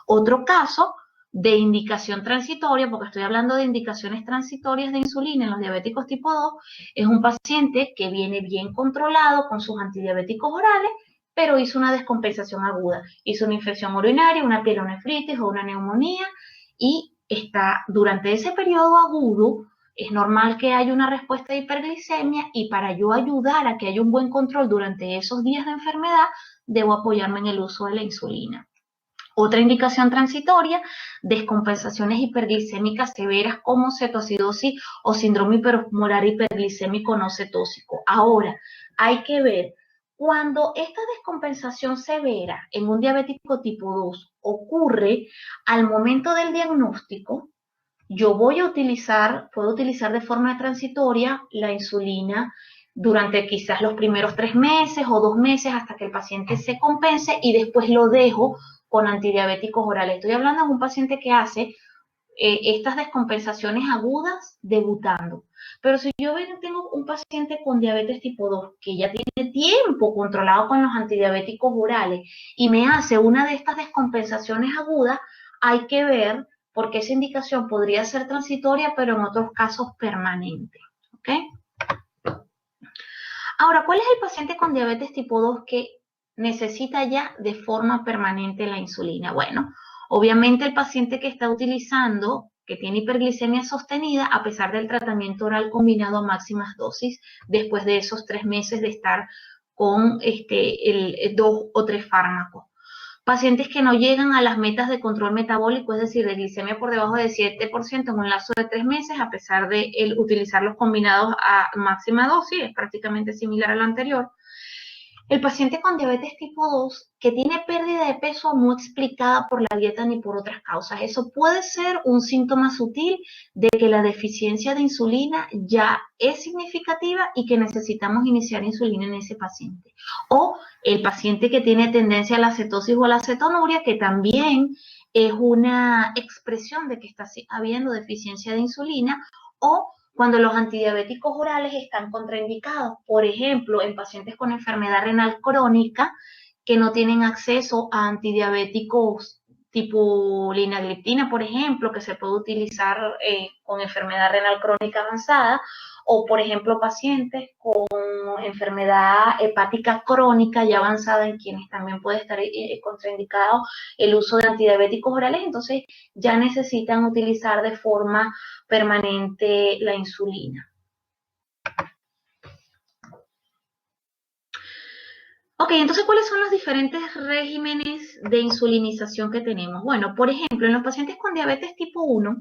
Otro caso de indicación transitoria, porque estoy hablando de indicaciones transitorias de insulina en los diabéticos tipo 2, es un paciente que viene bien controlado con sus antidiabéticos orales, pero hizo una descompensación aguda, hizo una infección urinaria, una pielonefritis o una neumonía y está durante ese periodo agudo. Es normal que haya una respuesta de hiperglicemia y para yo ayudar a que haya un buen control durante esos días de enfermedad, debo apoyarme en el uso de la insulina. Otra indicación transitoria, descompensaciones hiperglicémicas severas como cetoacidosis o síndrome hiperosmolar hiperglicémico no cetósico. Ahora, hay que ver, cuando esta descompensación severa en un diabético tipo 2 ocurre al momento del diagnóstico, yo puedo utilizar de forma transitoria la insulina durante quizás los primeros 3 meses o 2 meses hasta que el paciente se compense y después lo dejo con antidiabéticos orales. Estoy hablando de un paciente que hace estas descompensaciones agudas debutando. Pero si yo tengo un paciente con diabetes tipo 2 que ya tiene tiempo controlado con los antidiabéticos orales y me hace una de estas descompensaciones agudas, hay que ver porque esa indicación podría ser transitoria, pero en otros casos permanente. ¿Ok? Ahora, ¿cuál es el paciente con diabetes tipo 2 que necesita ya de forma permanente la insulina? Bueno, obviamente el paciente que está utilizando, que tiene hiperglicemia sostenida, a pesar del tratamiento oral combinado a máximas dosis, después de esos 3 meses de estar con 2 o 3 fármacos. Pacientes que no llegan a las metas de control metabólico, es decir, de glicemia por debajo de 7% en un lapso de 3 meses, a pesar de utilizarlos combinados a máxima dosis, es prácticamente similar al anterior. El paciente con diabetes tipo 2 que tiene pérdida de peso no explicada por la dieta ni por otras causas. Eso puede ser un síntoma sutil de que la deficiencia de insulina ya es significativa y que necesitamos iniciar insulina en ese paciente. O el paciente que tiene tendencia a la cetosis o a la cetonuria, que también es una expresión de que está habiendo deficiencia de insulina, o cuando los antidiabéticos orales están contraindicados, por ejemplo, en pacientes con enfermedad renal crónica que no tienen acceso a antidiabéticos tipo linagliptina, por ejemplo, que se puede utilizar con enfermedad renal crónica avanzada, o por ejemplo pacientes con enfermedad hepática crónica ya avanzada en quienes también puede estar contraindicado el uso de antidiabéticos orales, entonces ya necesitan utilizar de forma permanente la insulina. Ok, entonces, ¿cuáles son los diferentes regímenes de insulinización que tenemos? Bueno, por ejemplo, en los pacientes con diabetes tipo 1,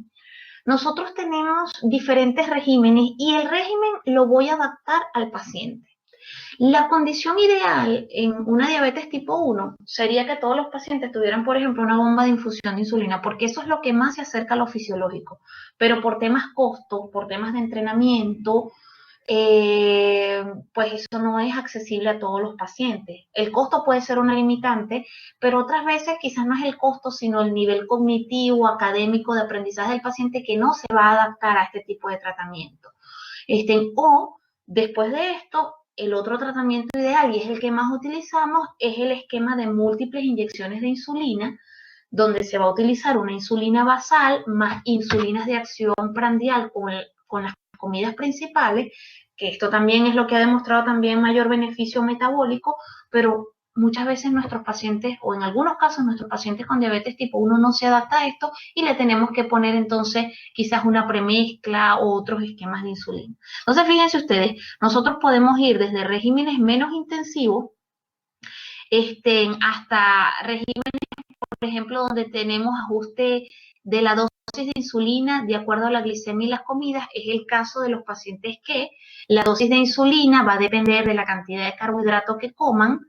nosotros tenemos diferentes regímenes y el régimen lo voy a adaptar al paciente. La condición ideal en una diabetes tipo 1 sería que todos los pacientes tuvieran, por ejemplo, una bomba de infusión de insulina, porque eso es lo que más se acerca a lo fisiológico. Pero por temas costos, por temas de entrenamiento, pues eso no es accesible a todos los pacientes. El costo puede ser una limitante, pero otras veces quizás no es el costo, sino el nivel cognitivo, académico de aprendizaje del paciente que no se va a adaptar a este tipo de tratamiento. O después de esto, el otro tratamiento ideal, y es el que más utilizamos, es el esquema de múltiples inyecciones de insulina, donde se va a utilizar una insulina basal más insulinas de acción prandial con las comidas principales, que esto también es lo que ha demostrado también mayor beneficio metabólico, pero muchas veces nuestros pacientes, o en algunos casos nuestros pacientes con diabetes tipo 1 no se adapta a esto y le tenemos que poner entonces quizás una premezcla o otros esquemas de insulina. Entonces, fíjense ustedes, nosotros podemos ir desde regímenes menos intensivos hasta regímenes, por ejemplo, donde tenemos ajuste de la dosis de insulina de acuerdo a la glicemia y las comidas. Es el caso de los pacientes que la dosis de insulina va a depender de la cantidad de carbohidratos que coman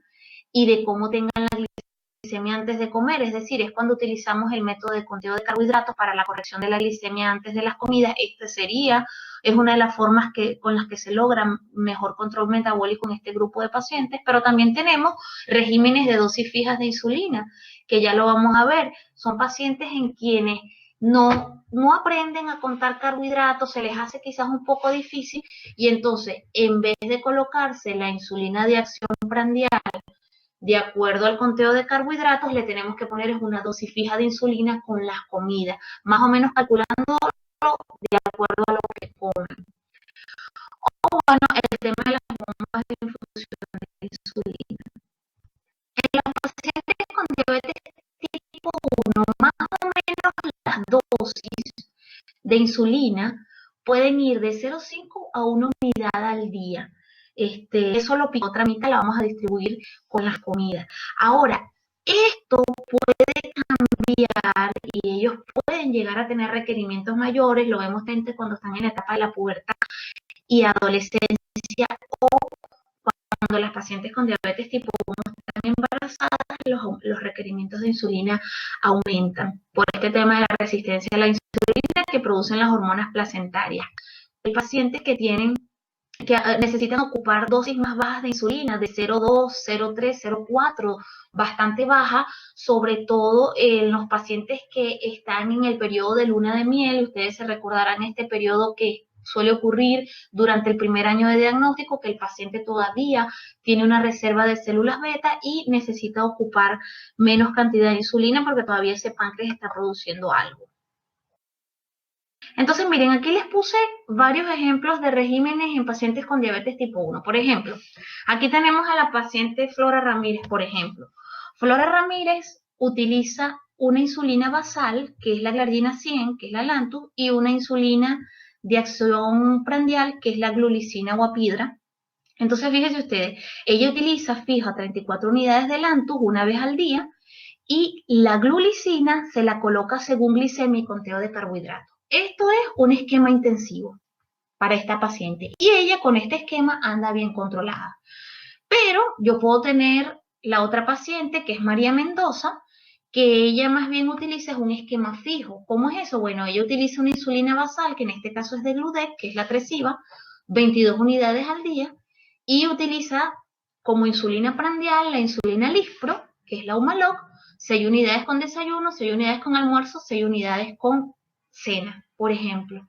y de cómo tengan la glicemia antes de comer, es decir, es cuando utilizamos el método de conteo de carbohidratos para la corrección de la glicemia antes de las comidas. Es una de las formas con las que se logra mejor control metabólico en este grupo de pacientes, pero también tenemos regímenes de dosis fijas de insulina, que ya lo vamos a ver. Son pacientes en quienes no aprenden a contar carbohidratos, se les hace quizás un poco difícil, y entonces, en vez de colocarse la insulina de acción prandial de acuerdo al conteo de carbohidratos, le tenemos que poner una dosis fija de insulina con las comidas, más o menos calculando de acuerdo a lo que comen. O bueno, el tema de las bombas de infusión de insulina. En los pacientes con diabetes tipo 1, más o menos las dosis de insulina pueden ir de 0,5 a 1 unidad al día. Eso lo pico, otra mitad la vamos a distribuir con las comidas. Ahora, esto puede cambiar y ellos pueden llegar a tener requerimientos mayores, lo vemos cuando están en la etapa de la pubertad y adolescencia, o cuando las pacientes con diabetes tipo 1 están embarazadas, los requerimientos de insulina aumentan por este tema de la resistencia a la insulina que producen las hormonas placentarias. Hay pacientes que necesitan ocupar dosis más bajas de insulina, de 0,2, 0,3, 0,4, bastante baja, sobre todo en los pacientes que están en el periodo de luna de miel. Ustedes se recordarán este periodo que suele ocurrir durante el primer año de diagnóstico, que el paciente todavía tiene una reserva de células beta y necesita ocupar menos cantidad de insulina porque todavía ese páncreas está produciendo algo. Entonces, miren, aquí les puse varios ejemplos de regímenes en pacientes con diabetes tipo 1. Por ejemplo, aquí tenemos a la paciente Flora Ramírez, por ejemplo. Flora Ramírez utiliza una insulina basal, que es la glargina 100, que es la Lantus, y una insulina de acción prandial, que es la glulicina o apidra. Entonces, fíjense ustedes, ella utiliza fija 34 unidades de Lantus una vez al día, y la glulicina se la coloca según glicemia y conteo de carbohidratos. Esto es un esquema intensivo para esta paciente y ella con este esquema anda bien controlada. Pero yo puedo tener la otra paciente que es María Mendoza, que ella más bien utiliza un esquema fijo. ¿Cómo es eso? Bueno, ella utiliza una insulina basal, que en este caso es de Gludec, que es la Tresiba, 22 unidades al día, y utiliza como insulina prandial la insulina Lispro, que es la Humalog, 6 unidades con desayuno, 6 unidades con almuerzo, 6 unidades con cena, por ejemplo.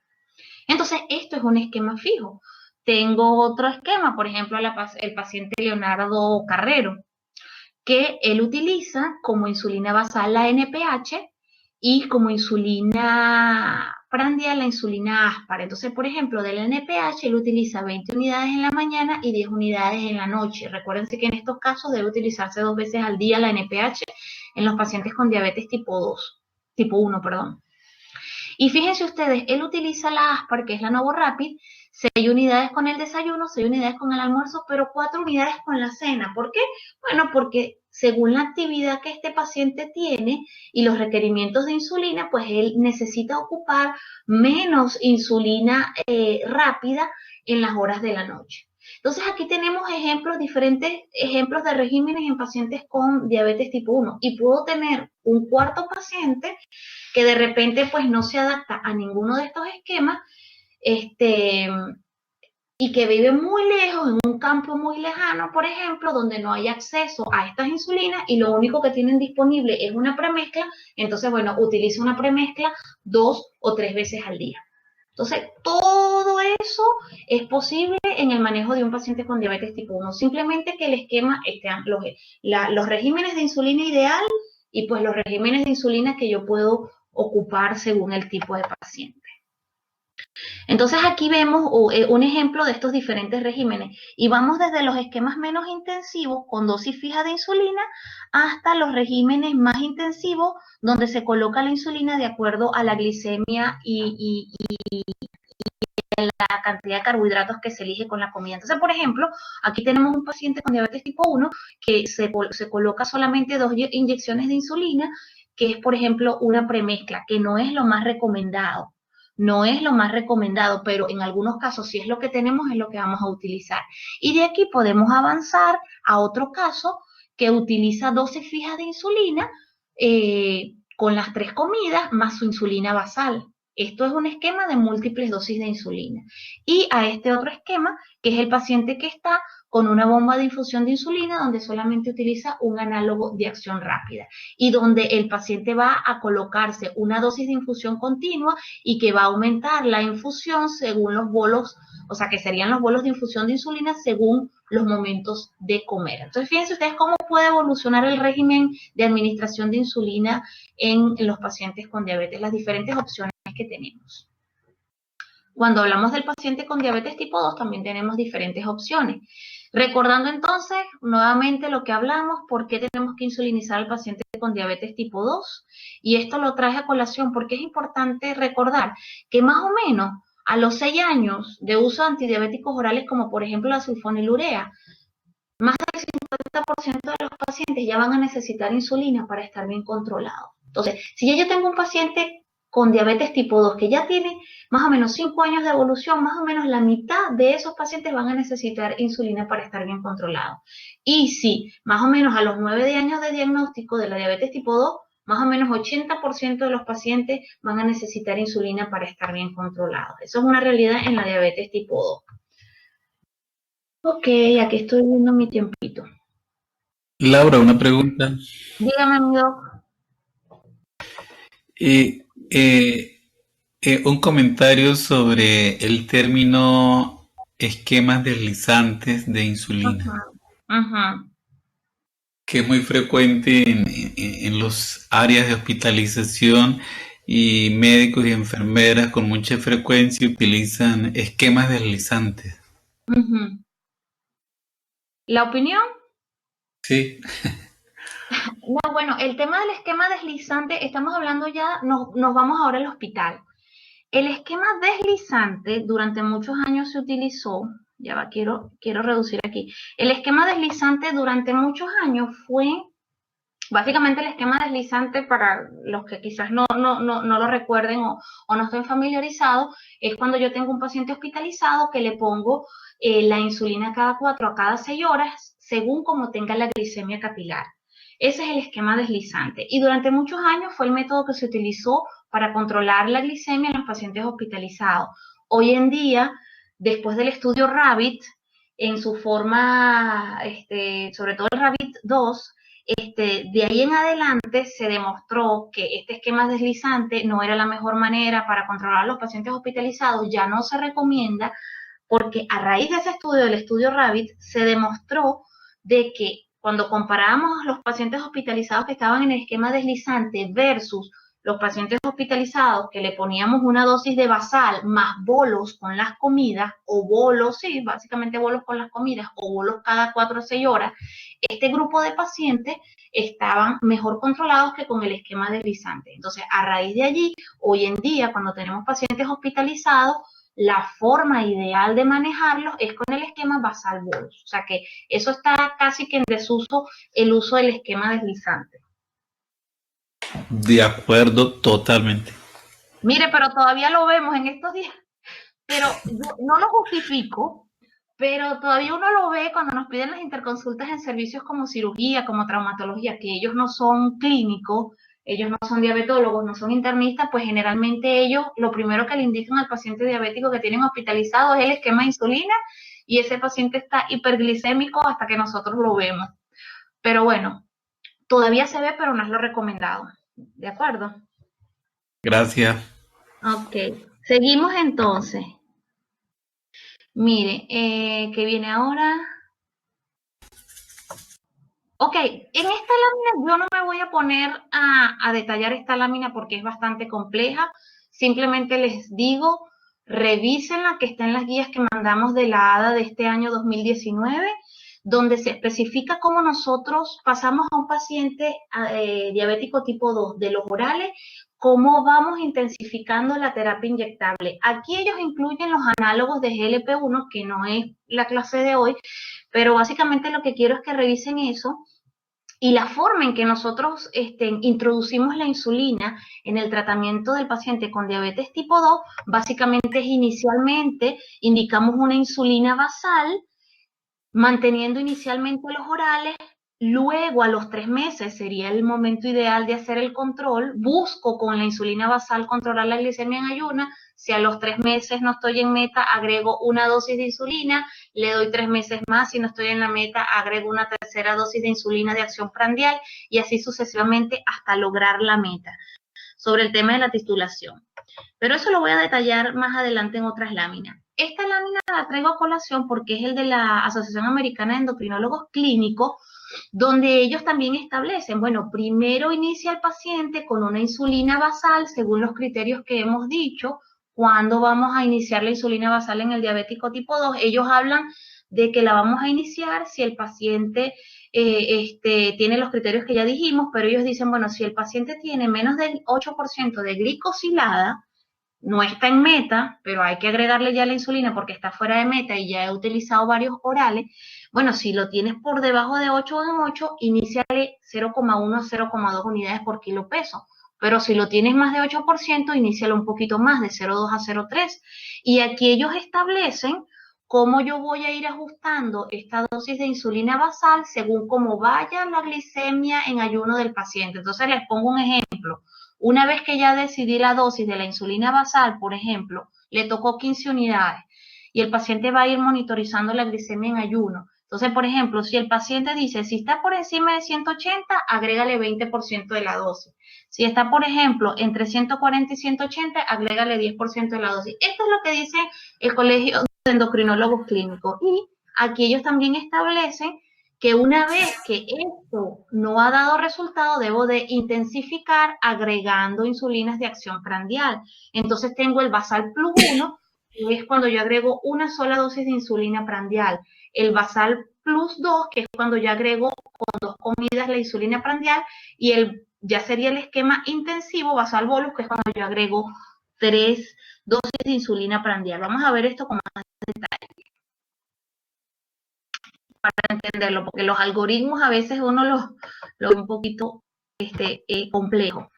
Entonces, esto es un esquema fijo. Tengo otro esquema, por ejemplo, el paciente Leonardo Carrero, que él utiliza como insulina basal la NPH y como insulina prandial la insulina Aspar. Entonces, por ejemplo, del NPH él utiliza 20 unidades en la mañana y 10 unidades en la noche. Recuérdense que en estos casos debe utilizarse 2 veces al día la NPH en los pacientes con diabetes tipo 1, perdón. Y fíjense ustedes, él utiliza la Aspar, que es la Novorapid, 6 unidades con el desayuno, 6 unidades con el almuerzo, pero 4 unidades con la cena. ¿Por qué? Bueno, porque según la actividad que este paciente tiene y los requerimientos de insulina, pues él necesita ocupar menos insulina rápida en las horas de la noche. Entonces aquí tenemos diferentes ejemplos de regímenes en pacientes con diabetes tipo 1 y puedo tener un cuarto paciente que de repente pues no se adapta a ninguno de estos esquemas y que vive muy lejos, en un campo muy lejano, por ejemplo, donde no hay acceso a estas insulinas y lo único que tienen disponible es una premezcla. Entonces, bueno, utiliza una premezcla 2 o 3 veces al día. Entonces, todo eso es posible en el manejo de un paciente con diabetes tipo 1. Simplemente que el esquema estén los regímenes de insulina ideal y pues los regímenes de insulina que yo puedo ocupar según el tipo de paciente. Entonces aquí vemos un ejemplo de estos diferentes regímenes y vamos desde los esquemas menos intensivos con dosis fija de insulina hasta los regímenes más intensivos donde se coloca la insulina de acuerdo a la glicemia y la cantidad de carbohidratos que se elige con la comida. Entonces, por ejemplo, aquí tenemos un paciente con diabetes tipo 1 que se coloca solamente 2 inyecciones de insulina, que es, por ejemplo, una premezcla, que no es lo más recomendado. No es lo más recomendado, pero en algunos casos, si es lo que tenemos, es lo que vamos a utilizar. Y de aquí podemos avanzar a otro caso que utiliza dosis fijas de insulina con las 3 comidas más su insulina basal. Esto es un esquema de múltiples dosis de insulina. Y a este otro esquema, que es el paciente que está con una bomba de infusión de insulina donde solamente utiliza un análogo de acción rápida y donde el paciente va a colocarse una dosis de infusión continua y que va a aumentar la infusión según los bolos, o sea, que serían los bolos de infusión de insulina según los momentos de comer. Entonces, fíjense ustedes cómo puede evolucionar el régimen de administración de insulina en los pacientes con diabetes, las diferentes opciones que tenemos. Cuando hablamos del paciente con diabetes tipo 2, también tenemos diferentes opciones. Recordando entonces nuevamente lo que hablamos, por qué tenemos que insulinizar al paciente con diabetes tipo 2. Y esto lo traje a colación porque es importante recordar que más o menos a los 6 años de uso de antidiabéticos orales, como por ejemplo la sulfonilurea, más del 50% de los pacientes ya van a necesitar insulina para estar bien controlados. Entonces, si yo tengo un paciente con diabetes tipo 2, que ya tiene más o menos 5 años de evolución, más o menos la mitad de esos pacientes van a necesitar insulina para estar bien controlados. Y si más o menos a los 9 años de diagnóstico de la diabetes tipo 2, más o menos 80% de los pacientes van a necesitar insulina para estar bien controlados. Eso es una realidad en la diabetes tipo 2. Ok, aquí estoy viendo mi tiempito. Laura, una pregunta. Dígame, mi doc. Eh, eh, un comentario sobre el término esquemas deslizantes de insulina, Ajá, ajá. que es muy frecuente en los áreas de hospitalización y médicos y enfermeras con mucha frecuencia utilizan esquemas deslizantes. Ujú. ¿La opinión? Sí, No, bueno, el tema del esquema deslizante, estamos hablando ya, nos vamos ahora al hospital. El esquema deslizante durante muchos años se utilizó, ya va, quiero reducir aquí. El esquema deslizante durante muchos años fue, básicamente el esquema deslizante para los que quizás no lo recuerden o no estén familiarizados, es cuando yo tengo un paciente hospitalizado que le pongo la insulina cada 4 a cada 6 horas, según como tenga la glicemia capilar. Ese es el esquema deslizante. Y durante muchos años fue el método que se utilizó para controlar la glicemia en los pacientes hospitalizados. Hoy en día, después del estudio RABBIT, en su forma, sobre todo el RABBIT 2, de ahí en adelante se demostró que este esquema deslizante no era la mejor manera para controlar a los pacientes hospitalizados, ya no se recomienda, porque a raíz de ese estudio, del estudio RABBIT, se demostró de que cuando comparábamos los pacientes hospitalizados que estaban en el esquema deslizante versus los pacientes hospitalizados que le poníamos una dosis de basal más bolos con las comidas, o bolos, sí, básicamente bolos con las comidas, o bolos cada 4 o 6 horas, este grupo de pacientes estaban mejor controlados que con el esquema deslizante. Entonces, a raíz de allí, hoy en día, cuando tenemos pacientes hospitalizados, la forma ideal de manejarlos es con el esquema basal bolos. O sea que eso está casi que en desuso, el uso del esquema deslizante. de acuerdo totalmente. Mire, pero todavía lo vemos en estos días, pero yo no lo justifico, pero todavía uno lo ve cuando nos piden las interconsultas en servicios como cirugía, como traumatología, que ellos no son clínicos, ellos no son diabetólogos, no son internistas, pues generalmente ellos lo primero que le indican al paciente diabético que tienen hospitalizado es el esquema de insulina y ese paciente está hiperglicémico hasta que nosotros lo vemos. Pero bueno, todavía se ve, pero no es lo recomendado. ¿De acuerdo? Gracias. Ok. Seguimos entonces. Mire, ¿qué viene ahora? Ok, en esta lámina yo no me voy a poner a detallar esta lámina porque es bastante compleja. Simplemente les digo, revísenla, que está en las guías que mandamos de la ADA de este año 2019, donde se especifica cómo nosotros pasamos a un paciente diabético tipo 2 de los orales, cómo vamos intensificando la terapia inyectable. Aquí ellos incluyen los análogos de GLP-1, que no es la clase de hoy, pero básicamente lo que quiero es que revisen eso y la forma en que nosotros introducimos la insulina en el tratamiento del paciente con diabetes tipo 2, básicamente es inicialmente indicamos una insulina basal, manteniendo inicialmente los orales, luego a los 3 meses sería el momento ideal de hacer el control, busco con la insulina basal controlar la glicemia en ayuna, si a los 3 meses no estoy en meta, agrego una dosis de insulina, le doy 3 meses más, si no estoy en la meta, agrego una tercera dosis de insulina de acción prandial y así sucesivamente hasta lograr la meta. Sobre el tema de la titulación. Pero eso lo voy a detallar más adelante en otras láminas. Esta lámina la traigo a colación porque es el de la Asociación Americana de Endocrinólogos Clínicos, donde ellos también establecen, bueno, primero inicia el paciente con una insulina basal según los criterios que hemos dicho. Cuando vamos a iniciar la insulina basal en el diabético tipo 2, ellos hablan de que la vamos a iniciar si el paciente tiene los criterios que ya dijimos, pero ellos dicen, bueno, si el paciente tiene menos del 8% de glicosilada, no está en meta, pero hay que agregarle ya la insulina porque está fuera de meta y ya he utilizado varios orales. Bueno, si lo tienes por debajo de 8 en 8, iníciale 0,1 a 0,2 unidades por kilo peso. pero si lo tienes más de 8%, inícialo un poquito más, de 0,2 a 0,3. Y aquí ellos establecen cómo yo voy a ir ajustando esta dosis de insulina basal según cómo vaya la glicemia en ayuno del paciente. Entonces les pongo un ejemplo. Una vez que ya decidí la dosis de la insulina basal, por ejemplo, le tocó 15 unidades y el paciente va a ir monitorizando la glicemia en ayuno. Entonces, por ejemplo, si el paciente dice, si está por encima de 180, agrégale 20% de la dosis. Si está, por ejemplo, entre 140 y 180, agrégale 10% de la dosis. Esto es lo que dice el Colegio de Endocrinólogos Clínicos. Y aquí ellos también establecen que una vez que esto no ha dado resultado, debo de intensificar agregando insulinas de acción prandial. Entonces tengo el Basal Plus 1, que es cuando yo agrego una sola dosis de insulina prandial. El Basal Plus 2, que es cuando yo agrego con 2 comidas la insulina prandial, y ya sería el esquema intensivo Basal Bolus, que es cuando yo agrego 3 dosis de insulina prandial. Vamos a ver esto con más detalle para entenderlo, porque los algoritmos a veces uno los ve un poquito complejo.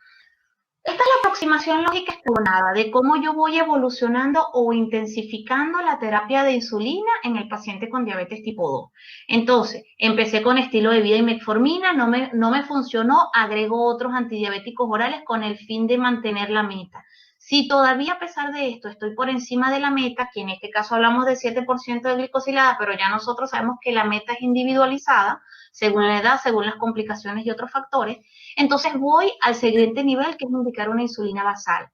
Esta es la aproximación lógica escalonada de cómo yo voy evolucionando o intensificando la terapia de insulina en el paciente con diabetes tipo 2. Entonces, empecé con estilo de vida y metformina, no me funcionó, agrego otros antidiabéticos orales con el fin de mantener la meta. Si todavía a pesar de esto estoy por encima de la meta, que en este caso hablamos de 7% de glicosilada, pero ya nosotros sabemos que la meta es individualizada, según la edad, según las complicaciones y otros factores, entonces voy al siguiente nivel, que es indicar una insulina basal,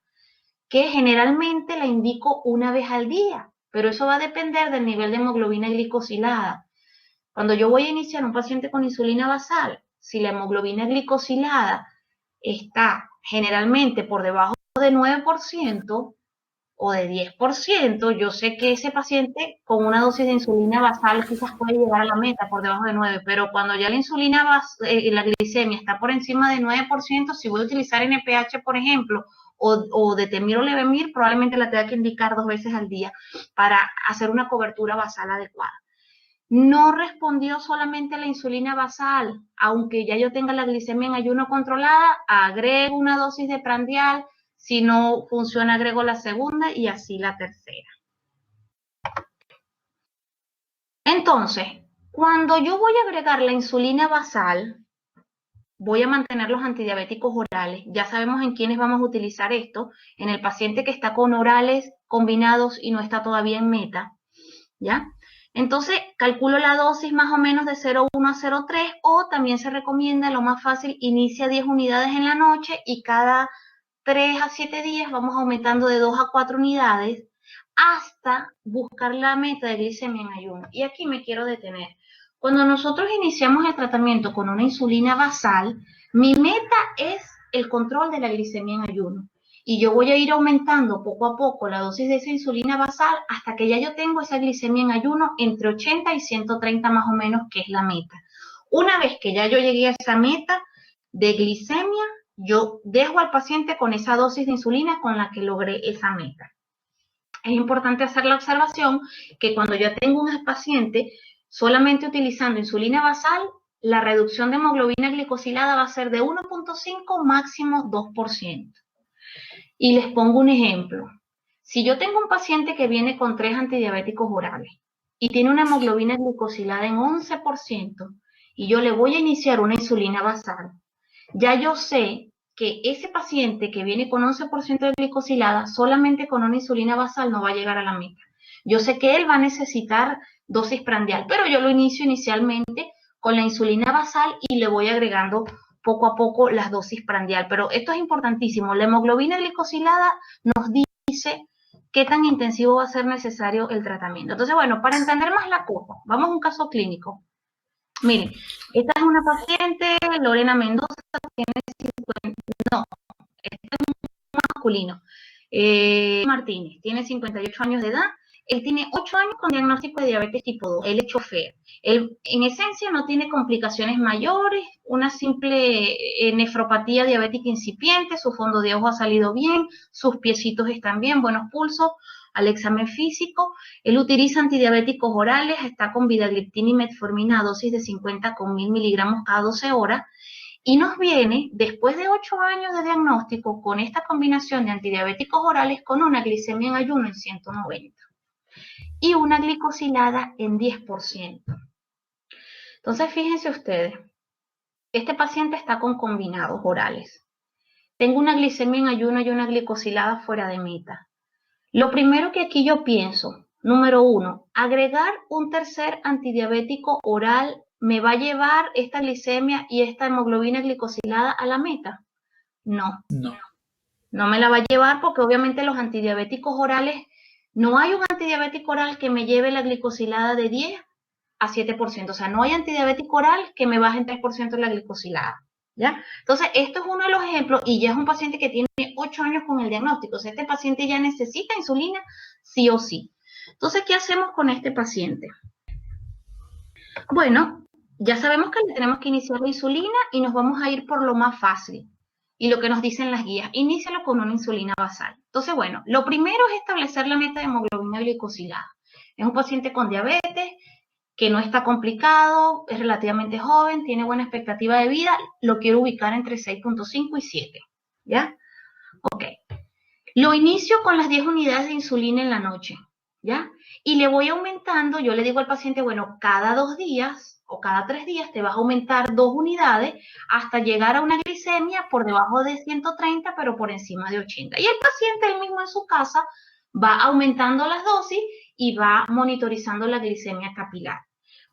que generalmente la indico una vez al día, pero eso va a depender del nivel de hemoglobina glicosilada. Cuando yo voy a iniciar un paciente con insulina basal, si la hemoglobina glicosilada está generalmente por debajo de 9% o de 10%, yo sé que ese paciente con una dosis de insulina basal quizás puede llegar a la meta por debajo de 9, pero cuando ya la insulina la glicemia está por encima de 9%, si voy a utilizar NPH, por ejemplo, o Detemir o Levemir, probablemente la tenga que indicar 2 veces al día para hacer una cobertura basal adecuada. No respondió solamente la insulina basal, aunque ya yo tenga la glicemia en ayuno controlada, agrego una dosis de prandial, si no funciona agrego la segunda y así la tercera. Entonces, cuando yo voy a agregar la insulina basal, voy a mantener los antidiabéticos orales. Ya sabemos en quiénes vamos a utilizar esto, en el paciente que está con orales combinados y no está todavía en meta, ¿ya? Entonces, calculo la dosis más o menos de 0,1 a 0,3 o también se recomienda, lo más fácil, inicia 10 unidades en la noche y cada 3 a 7 días vamos aumentando de 2 a 4 unidades hasta buscar la meta de glicemia en ayuno. Y aquí me quiero detener. Cuando nosotros iniciamos el tratamiento con una insulina basal, mi meta es el control de la glicemia en ayuno. Y yo voy a ir aumentando poco a poco la dosis de esa insulina basal hasta que ya yo tengo esa glicemia en ayuno entre 80 y 130 más o menos, que es la meta. Una vez que ya yo llegué a esa meta de glicemia, yo dejo al paciente con esa dosis de insulina con la que logré esa meta. Es importante hacer la observación que cuando yo tengo un paciente solamente utilizando insulina basal, la reducción de hemoglobina glicosilada va a ser de 1,5 máximo 2%. Y les pongo un ejemplo. Si yo tengo un paciente que viene con 3 antidiabéticos orales y tiene una hemoglobina glicosilada en 11% y yo le voy a iniciar una insulina basal, ya yo sé que ese paciente que viene con 11% de glicosilada, solamente con una insulina basal no va a llegar a la meta. Yo sé que él va a necesitar dosis prandial, pero yo lo inicio inicialmente con la insulina basal y le voy agregando poco a poco las dosis prandial. Pero esto es importantísimo. La hemoglobina glicosilada nos dice qué tan intensivo va a ser necesario el tratamiento. Entonces, bueno, para entender más la cosa, vamos a un caso clínico. Miren, esta es una paciente, Lorena Mendoza, tiene 50, no, este es un masculino. Martínez, tiene 58 años de edad. Él tiene 8 años con diagnóstico de diabetes tipo 2. Él es chofer. Él, en esencia, no tiene complicaciones mayores, una simple nefropatía diabética incipiente, su fondo de ojo ha salido bien, sus piecitos están bien, buenos pulsos. Al examen físico, él utiliza antidiabéticos orales, está con vidagliptina y metformina a dosis de 50 con 1000 miligramos cada 12 horas. Y nos viene, después de 8 años de diagnóstico, con esta combinación de antidiabéticos orales con una glicemia en ayuno en 190 y una glicosilada en 10%. Entonces, fíjense ustedes, este paciente está con combinados orales. Tengo una glicemia en ayuno y una glicosilada fuera de meta. Lo primero que aquí yo pienso, número 1, agregar un tercer antidiabético oral me va a llevar esta glicemia y esta hemoglobina glicosilada a la meta. No, no me la va a llevar porque obviamente los antidiabéticos orales, no hay un antidiabético oral que me lleve la glicosilada de 10 a 7%. O sea, no hay antidiabético oral que me baje en 3% la glicosilada. ¿Ya? Entonces, esto es uno de los ejemplos y ya es un paciente que tiene 8 años con el diagnóstico. O sea, este paciente ya necesita insulina sí o sí. Entonces, ¿qué hacemos con este paciente? Bueno, ya sabemos que le tenemos que iniciar la insulina y nos vamos a ir por lo más fácil. Y lo que nos dicen las guías, inícialo con una insulina basal. Entonces, bueno, lo primero es establecer la meta de hemoglobina glicosilada. Es un paciente con diabetes, que no está complicado, es relativamente joven, tiene buena expectativa de vida, lo quiero ubicar entre 6.5 y 7, ¿ya? Ok. Lo inicio con las 10 unidades de insulina en la noche, ¿ya? Y le voy aumentando, yo le digo al paciente, bueno, cada 2 días o cada 3 días te vas a aumentar 2 unidades hasta llegar a una glicemia por debajo de 130, pero por encima de 80. Y el paciente él mismo en su casa va aumentando las dosis y va monitorizando la glicemia capilar.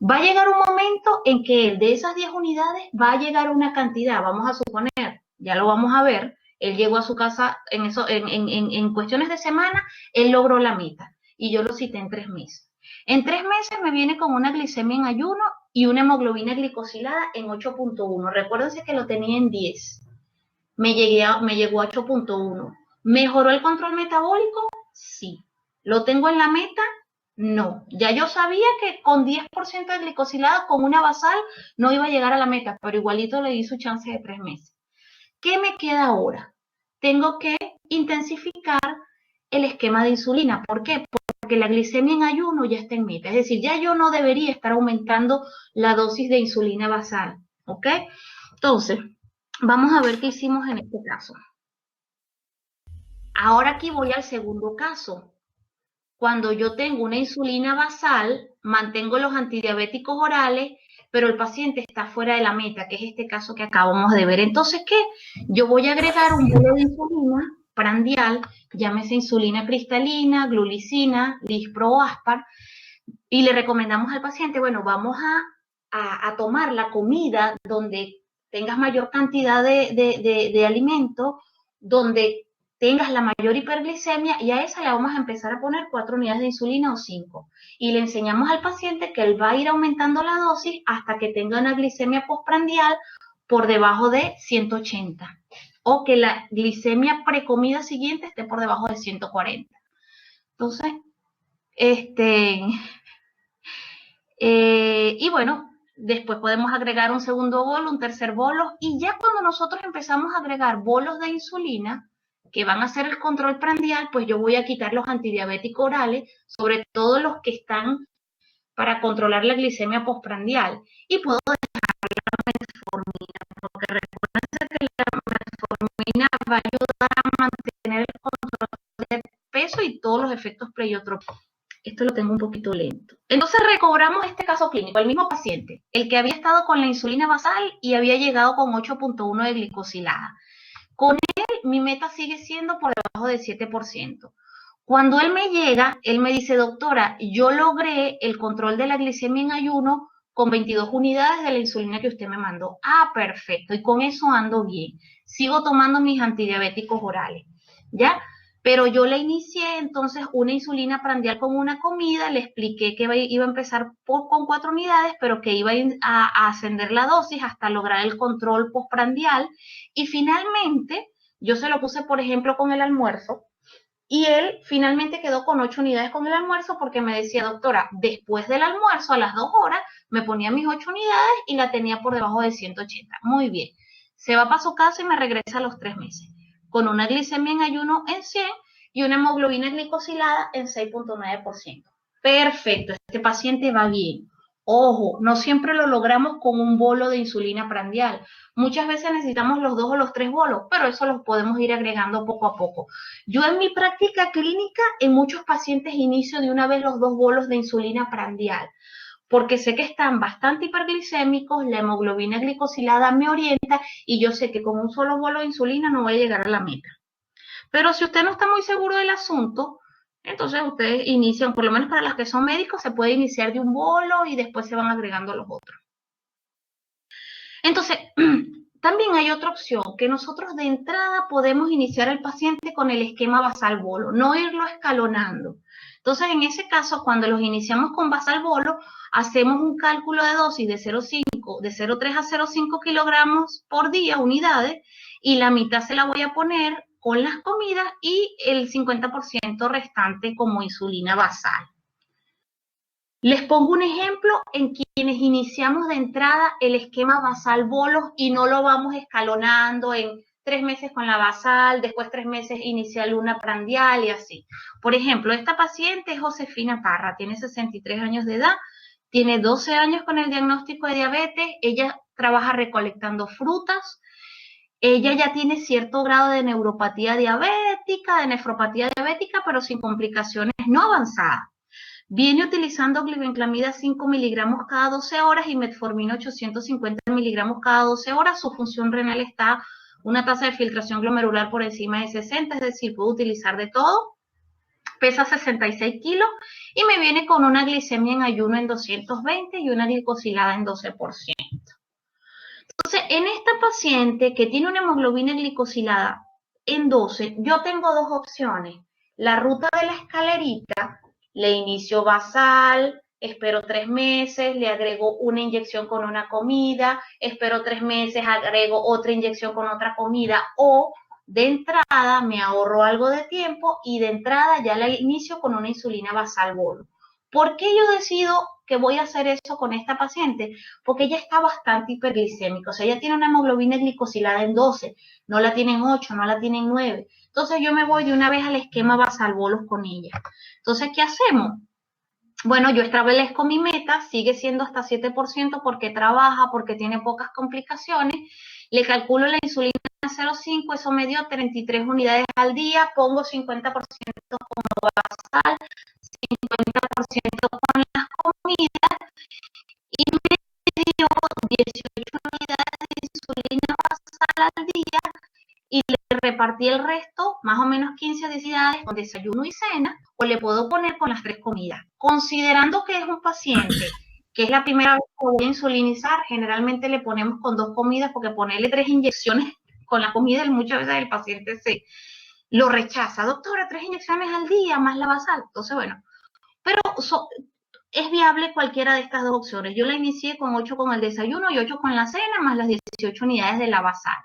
Va a llegar un momento en que de esas 10 unidades va a llegar una cantidad, vamos a suponer, ya lo vamos a ver, él llegó a su casa en cuestiones de semana, él logró la meta y yo lo cité en 3 meses. En 3 meses me viene con una glicemia en ayuno y una hemoglobina glicosilada en 8.1. Recuérdense que lo tenía en 10. Me llegó a 8.1. ¿Mejoró el control metabólico? Sí. ¿Lo tengo en la meta? No. Ya yo sabía que con 10% de glicosilada con una basal no iba a llegar a la meta, pero igualito le di su chance de 3 meses. ¿Qué me queda ahora? Tengo que intensificar el esquema de insulina. ¿Por qué? Porque la glicemia en ayuno ya está en meta. Es decir, ya yo no debería estar aumentando la dosis de insulina basal. ¿Ok? Entonces, vamos a ver qué hicimos en este caso. Ahora aquí voy al segundo caso. Cuando yo tengo una insulina basal, mantengo los antidiabéticos orales, pero el paciente está fuera de la meta, que es este caso que acabamos de ver. Entonces, ¿qué? Yo voy a agregar un bolo de insulina prandial, llámese insulina cristalina, glulicina, Lispro o Aspar, y le recomendamos al paciente, bueno, vamos a tomar la comida donde tengas mayor cantidad de alimento, donde tengas la mayor hiperglicemia y a esa le vamos a empezar a poner 4 unidades de insulina o 5. Y le enseñamos al paciente que él va a ir aumentando la dosis hasta que tenga una glicemia postprandial por debajo de 180 o que la glicemia precomida siguiente esté por debajo de 140. Entonces, y bueno, después podemos agregar un segundo bolo, un tercer bolo, y ya cuando nosotros empezamos a agregar bolos de insulina, que van a hacer el control prandial, pues yo voy a quitar los antidiabéticos orales, sobre todo los que están para controlar la glicemia postprandial, y puedo dejar la metformina, porque recuerden que la metformina va a ayudar a mantener el control de peso y todos los efectos pleiotrópicos. Esto lo tengo un poquito lento. Entonces recobramos este caso clínico, el mismo paciente, el que había estado con la insulina basal y había llegado con 8.1 de glicosilada. Con él, mi meta sigue siendo por debajo del 7%. Cuando él me llega, él me dice, doctora, yo logré el control de la glicemia en ayuno con 22 unidades de la insulina que usted me mandó. Ah, perfecto, y con eso ando bien. Sigo tomando mis antidiabéticos orales, ¿ya? Pero yo le inicié entonces una insulina prandial con una comida, le expliqué que iba a empezar con 4 unidades, pero que iba a ascender la dosis hasta lograr el control postprandial. Y finalmente, yo se lo puse, por ejemplo, con el almuerzo, y él finalmente quedó con 8 unidades con el almuerzo porque me decía, doctora, después del almuerzo, a las 2 horas, me ponía mis 8 unidades y la tenía por debajo de 180. Muy bien. Se va para su casa y me regresa a los 3 meses con una glicemia en ayuno en 100 y una hemoglobina glicosilada en 6.9%. Perfecto, este paciente va bien. Ojo, no siempre lo logramos con un bolo de insulina prandial. Muchas veces necesitamos los 2 o los 3 bolos, pero eso los podemos ir agregando poco a poco. Yo en mi práctica clínica, en muchos pacientes inicio de una vez los 2 bolos de insulina prandial, porque sé que están bastante hiperglicémicos, la hemoglobina glicosilada me orienta y yo sé que con un solo bolo de insulina no voy a llegar a la meta. Pero si usted no está muy seguro del asunto, entonces ustedes inician, por lo menos para las que son médicos, se puede iniciar de un bolo y después se van agregando los otros. Entonces, también hay otra opción, que nosotros de entrada podemos iniciar al paciente con el esquema basal bolo, no irlo escalonando. Entonces, en ese caso, cuando los iniciamos con basal bolo, hacemos un cálculo de dosis de 0,5, de 0,3 a 0,5 kilogramos por día, unidades, y la mitad se la voy a poner con las comidas y el 50% restante como insulina basal. Les pongo un ejemplo en quienes iniciamos de entrada el esquema basal bolos y no lo vamos escalonando en 3 meses con la basal, después 3 meses inicia luna prandial y así. Por ejemplo, esta paciente es Josefina Parra, tiene 63 años de edad, tiene 12 años con el diagnóstico de diabetes, ella trabaja recolectando frutas, ella ya tiene cierto grado de neuropatía diabética, de nefropatía diabética, pero sin complicaciones no avanzadas. Viene utilizando glibenclamida 5 miligramos cada 12 horas y metformina 850 miligramos cada 12 horas. Su función renal está una tasa de filtración glomerular por encima de 60, es decir, puedo utilizar de todo. Pesa 66 kilos y me viene con una glicemia en ayuno en 220 y una glicosilada en 12%. Entonces, en esta paciente que tiene una hemoglobina glicosilada en 12, yo tengo dos opciones. La ruta de la escalerita, le inicio basal, espero 3 meses, le agrego una inyección con una comida, espero 3 meses, agrego otra inyección con otra comida, o de entrada me ahorro algo de tiempo y de entrada ya la inicio con una insulina basal bolo. ¿Por qué yo decido que voy a hacer eso con esta paciente? Porque ella está bastante hiperglicémica, o sea, ella tiene una hemoglobina glicosilada en 12, no la tienen 8, no la tienen 9. Entonces yo me voy de una vez al esquema basal bolos con ella. Entonces, ¿qué hacemos? Bueno, yo establezco mi meta, sigue siendo hasta 7% porque trabaja, porque tiene pocas complicaciones. Le calculo la insulina 0,5, eso me dio 33 unidades al día, pongo 50% como basal, 50% con las comidas y me dio 18 unidades de insulina basal al día y le repartí el resto, más o menos 15 unidades con desayuno y cena, o le puedo poner con las 3 comidas. Considerando que es un paciente que es la primera vez que voy a insulinizar, generalmente le ponemos con 2 comidas porque ponerle 3 inyecciones con la comida muchas veces el paciente se lo rechaza. Doctora, 3 inyecciones al día más la basal. Entonces, bueno, pero es viable cualquiera de estas dos opciones. Yo la inicié con 8 con el desayuno y 8 con la cena, más las 18 unidades de la basal.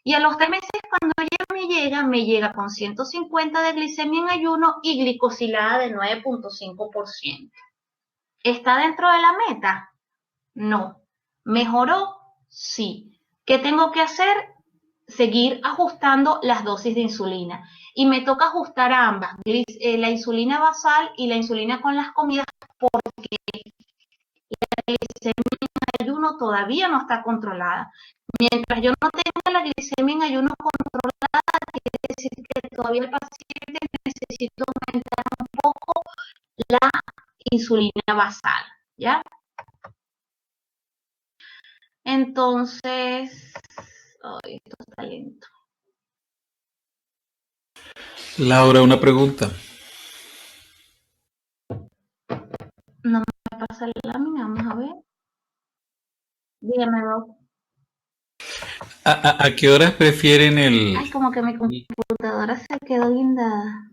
Y a los 3 meses, cuando ella me llega con 150 de glicemia en ayuno y glicosilada de 9.5%. ¿Está dentro de la meta? No. ¿Mejoró? Sí. ¿Qué tengo que hacer? Seguir ajustando las dosis de insulina. Y me toca ajustar a ambas, la insulina basal y la insulina con las comidas, porque la glicemia en ayuno todavía no está controlada. Mientras yo no tenga la glicemia en ayuno controlada, quiere decir que todavía el paciente necesita aumentar un poco la insulina basal, ¿ya? Entonces, ay, esto está lento. Laura, una pregunta. No me pasa la lámina, vamos a ver. Dígame, Doc. ¿A qué horas prefieren Ay, como que mi computadora se quedó guindada.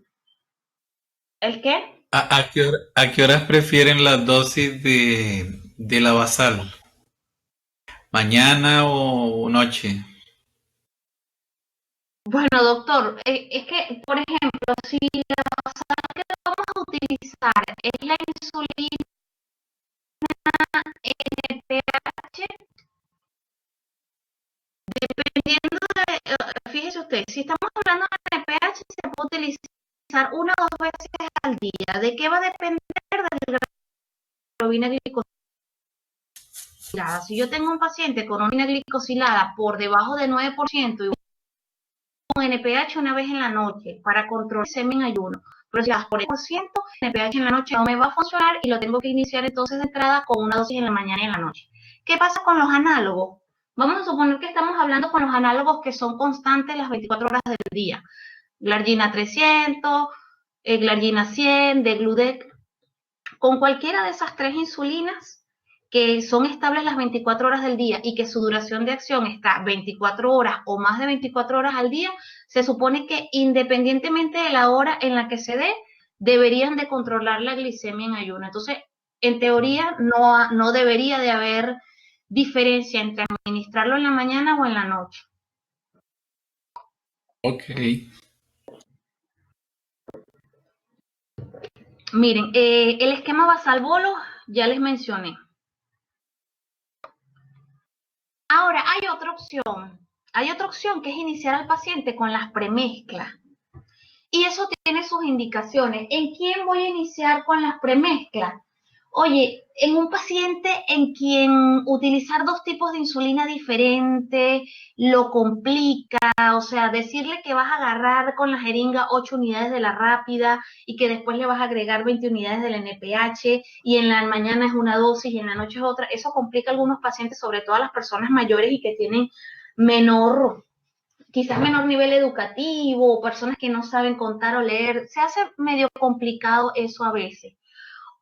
¿El qué? a qué horas prefieren las dosis de la basal? ¿Mañana o noche? Bueno, doctor, es que, por ejemplo, si la basal que vamos a utilizar es la insulina NPH, dependiendo de, fíjese usted, si estamos hablando de NPH, se puede utilizar 1 o 2 veces al día. ¿De qué va a depender? De la hemoglobina glicosílica. Si yo tengo un paciente con una glicosilada por debajo de 9% y un NPH una vez en la noche para controlar glicemia en ayuno, pero si las por el NPH en la noche no me va a funcionar y lo tengo que iniciar entonces de entrada con una dosis en la mañana y en la noche. ¿Qué pasa con los análogos? Vamos a suponer que estamos hablando con los análogos que son constantes las 24 horas del día. Glargina 300, Glargina 100, Degludec. Con cualquiera de esas tres insulinas que son estables las 24 horas del día y que su duración de acción está 24 horas o más de 24 horas al día, se supone que independientemente de la hora en la que se dé, deberían de controlar la glicemia en ayuno. Entonces, en teoría, no debería de haber diferencia entre administrarlo en la mañana o en la noche. Ok. Miren, el esquema basal-bolo ya les mencioné. Ahora, hay otra opción que es iniciar al paciente con las premezclas. Y eso tiene sus indicaciones. ¿En quién voy a iniciar con las premezclas? Oye, en un paciente en quien utilizar dos tipos de insulina diferentes lo complica, o sea, decirle que vas a agarrar con la jeringa 8 unidades de la rápida y que después le vas a agregar 20 unidades del NPH y en la mañana es una dosis y en la noche es otra, eso complica a algunos pacientes, sobre todo a las personas mayores y que tienen quizás menor nivel educativo, personas que no saben contar o leer, se hace medio complicado eso a veces.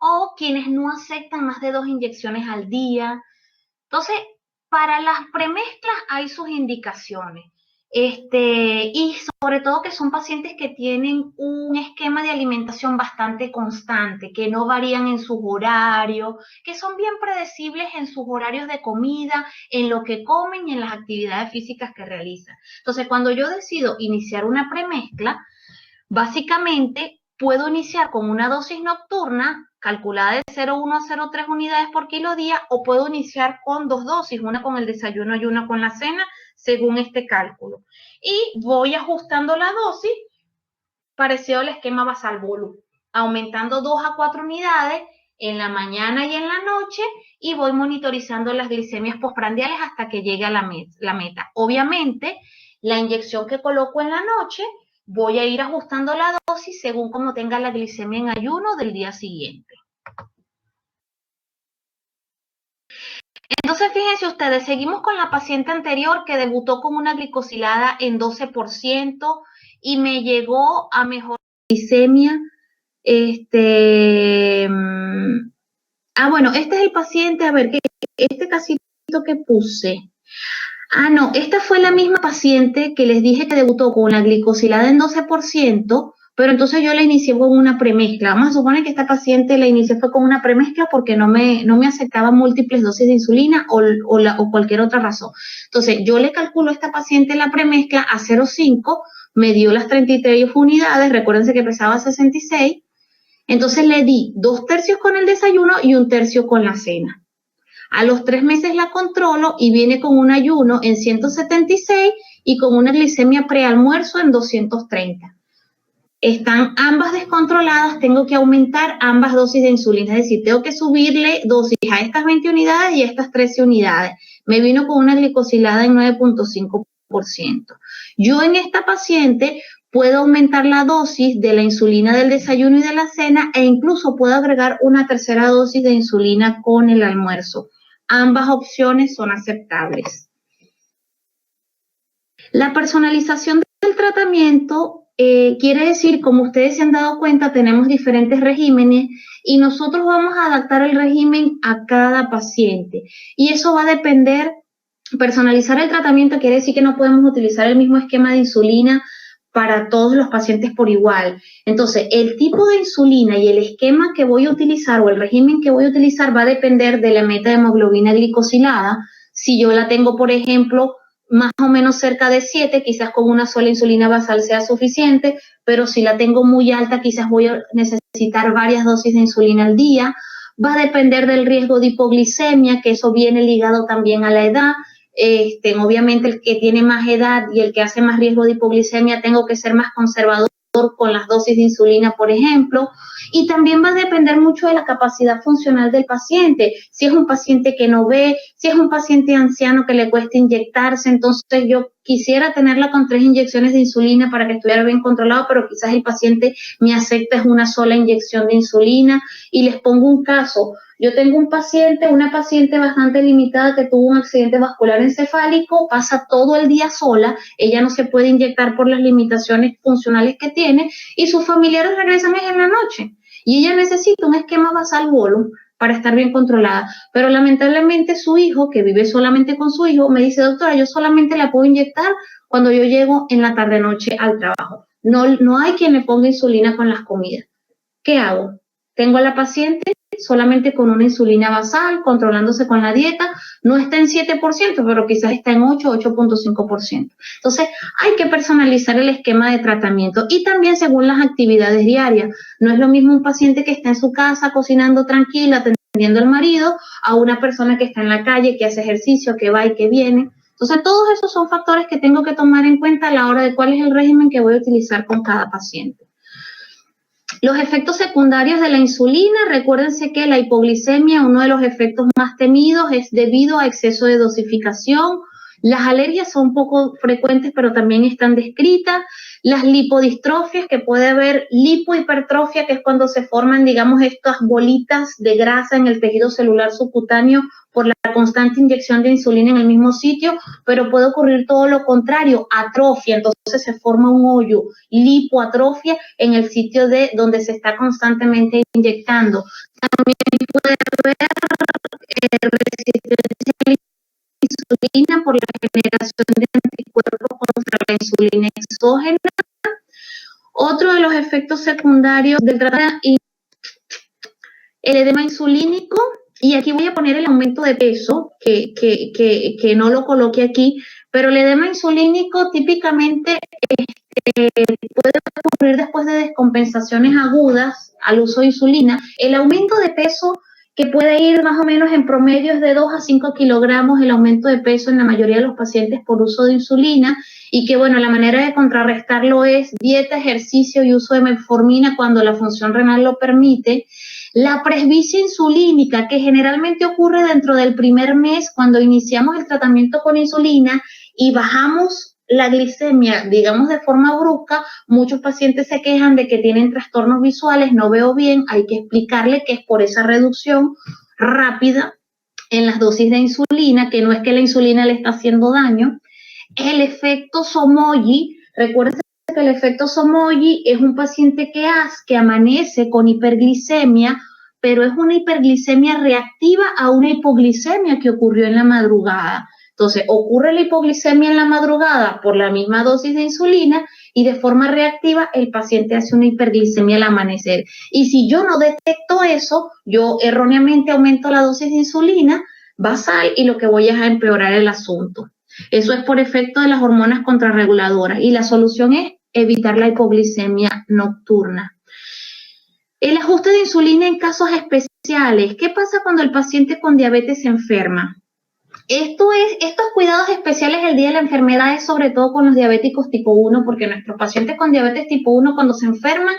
O quienes no aceptan más de 2 inyecciones al día. Entonces, para las premezclas hay sus indicaciones. Y sobre todo que son pacientes que tienen un esquema de alimentación bastante constante, que no varían en sus horarios, que son bien predecibles en sus horarios de comida, en lo que comen y en las actividades físicas que realizan. Entonces, cuando yo decido iniciar una premezcla, básicamente puedo iniciar con una dosis nocturna calculada de 0,1 a 0,3 unidades por kilo día o puedo iniciar con dos dosis, una con el desayuno y una con la cena, según este cálculo. Y voy ajustando la dosis parecido al esquema basal-bolo, aumentando 2 a 4 unidades en la mañana y en la noche y voy monitorizando las glicemias postprandiales hasta que llegue a la meta. Obviamente, la inyección que coloco en la noche voy a ir ajustando la dosis según como tenga la glicemia en ayuno del día siguiente. Entonces, fíjense ustedes, seguimos con la paciente anterior que debutó con una glicosilada en 12% y me llegó a mejorar la glicemia. Bueno, este es el paciente, a ver, este casito que puse. No, esta fue la misma paciente que les dije que debutó con la glicosilada en 12%, pero entonces yo la inicié con una premezcla. Vamos a suponer que esta paciente la inicié fue con una premezcla porque no me aceptaba múltiples dosis de insulina o cualquier otra razón. Entonces, yo le calculo a esta paciente la premezcla a 0,5, me dio las 33 unidades, recuérdense que pesaba 66, entonces le di 2/3 con el desayuno y 1/3 con la cena. A los 3 meses la controlo y viene con un ayuno en 176 y con una glicemia prealmuerzo en 230. Están ambas descontroladas, tengo que aumentar ambas dosis de insulina, es decir, tengo que subirle dosis a estas 20 unidades y a estas 13 unidades. Me vino con una glicosilada en 9,5%. Yo en esta paciente puedo aumentar la dosis de la insulina del desayuno y de la cena e incluso puedo agregar una tercera dosis de insulina con el almuerzo. Ambas opciones son aceptables. La personalización del tratamiento quiere decir, como ustedes se han dado cuenta, tenemos diferentes regímenes y nosotros vamos a adaptar el régimen a cada paciente. Y eso va a depender, personalizar el tratamiento quiere decir que no podemos utilizar el mismo esquema de insulina para todos los pacientes por igual. Entonces, el tipo de insulina y el esquema que voy a utilizar o el régimen que voy a utilizar va a depender de la meta de hemoglobina glicosilada. Si yo la tengo, por ejemplo, más o menos cerca de 7, quizás con una sola insulina basal sea suficiente, pero si la tengo muy alta, quizás voy a necesitar varias dosis de insulina al día. Va a depender del riesgo de hipoglicemia, que eso viene ligado también a la edad. Obviamente el que tiene más edad y el que hace más riesgo de hipoglicemia tengo que ser más conservador con las dosis de insulina, por ejemplo, y también va a depender mucho de la capacidad funcional del paciente. Si es un paciente que no ve, si es un paciente anciano que le cuesta inyectarse, entonces yo quisiera tenerla con 3 inyecciones de insulina para que estuviera bien controlado, pero quizás el paciente me acepta es una sola inyección de insulina. Y les pongo un caso. Yo tengo una paciente bastante limitada que tuvo un accidente vascular encefálico, pasa todo el día sola, ella no se puede inyectar por las limitaciones funcionales que tiene y sus familiares regresan en la noche y ella necesita un esquema basal volum para estar bien controlada, pero lamentablemente su hijo, que vive solamente con su hijo, me dice, doctora, yo solamente la puedo inyectar cuando yo llego en la tarde-noche al trabajo. No hay quien le ponga insulina con las comidas. ¿Qué hago? Tengo a la paciente solamente con una insulina basal, controlándose con la dieta, no está en 7%, pero quizás está en 8.5%. Entonces, hay que personalizar el esquema de tratamiento y también según las actividades diarias. No es lo mismo un paciente que está en su casa cocinando tranquila, atendiendo al marido, a una persona que está en la calle, que hace ejercicio, que va y que viene. Entonces, todos esos son factores que tengo que tomar en cuenta a la hora de cuál es el régimen que voy a utilizar con cada paciente. Los efectos secundarios de la insulina, recuérdense que la hipoglicemia, uno de los efectos más temidos, es debido a exceso de dosificación. Las alergias son poco frecuentes, pero también están descritas. Las lipodistrofias, que puede haber lipohipertrofia, que es cuando se forman, digamos, estas bolitas de grasa en el tejido celular subcutáneo por la constante inyección de insulina en el mismo sitio, pero puede ocurrir todo lo contrario, atrofia, entonces se forma un hoyo, lipoatrofia en el sitio de donde se está constantemente inyectando. También puede haber resistencia a la insulina por la generación de anticuerpos contra la insulina exógena. Otro de los efectos secundarios del tratamiento, el edema insulínico, y aquí voy a poner el aumento de peso, que no lo coloqué aquí, pero el edema insulínico típicamente puede ocurrir después de descompensaciones agudas al uso de insulina. El aumento de peso, que puede ir más o menos en promedio, es de 2 a 5 kilogramos el aumento de peso en la mayoría de los pacientes por uso de insulina, y que bueno, la manera de contrarrestarlo es dieta, ejercicio y uso de metformina cuando la función renal lo permite. La presbicia insulínica, que generalmente ocurre dentro del primer mes cuando iniciamos el tratamiento con insulina y bajamos la glicemia, digamos, de forma brusca, muchos pacientes se quejan de que tienen trastornos visuales, no veo bien, hay que explicarle que es por esa reducción rápida en las dosis de insulina, que no es que la insulina le está haciendo daño. El efecto Somogy, recuerden que el efecto Somogy es un paciente que amanece con hiperglicemia, pero es una hiperglicemia reactiva a una hipoglicemia que ocurrió en la madrugada. Entonces, ocurre la hipoglicemia en la madrugada por la misma dosis de insulina y de forma reactiva el paciente hace una hiperglicemia al amanecer. Y si yo no detecto eso, yo erróneamente aumento la dosis de insulina basal y lo que voy es a empeorar el asunto. Eso es por efecto de las hormonas contrarreguladoras y la solución es evitar la hipoglicemia nocturna. El ajuste de insulina en casos especiales. ¿Qué pasa cuando el paciente con diabetes se enferma? Estos cuidados especiales el día de la enfermedad es sobre todo con los diabéticos tipo 1, porque nuestros pacientes con diabetes tipo 1 cuando se enferman,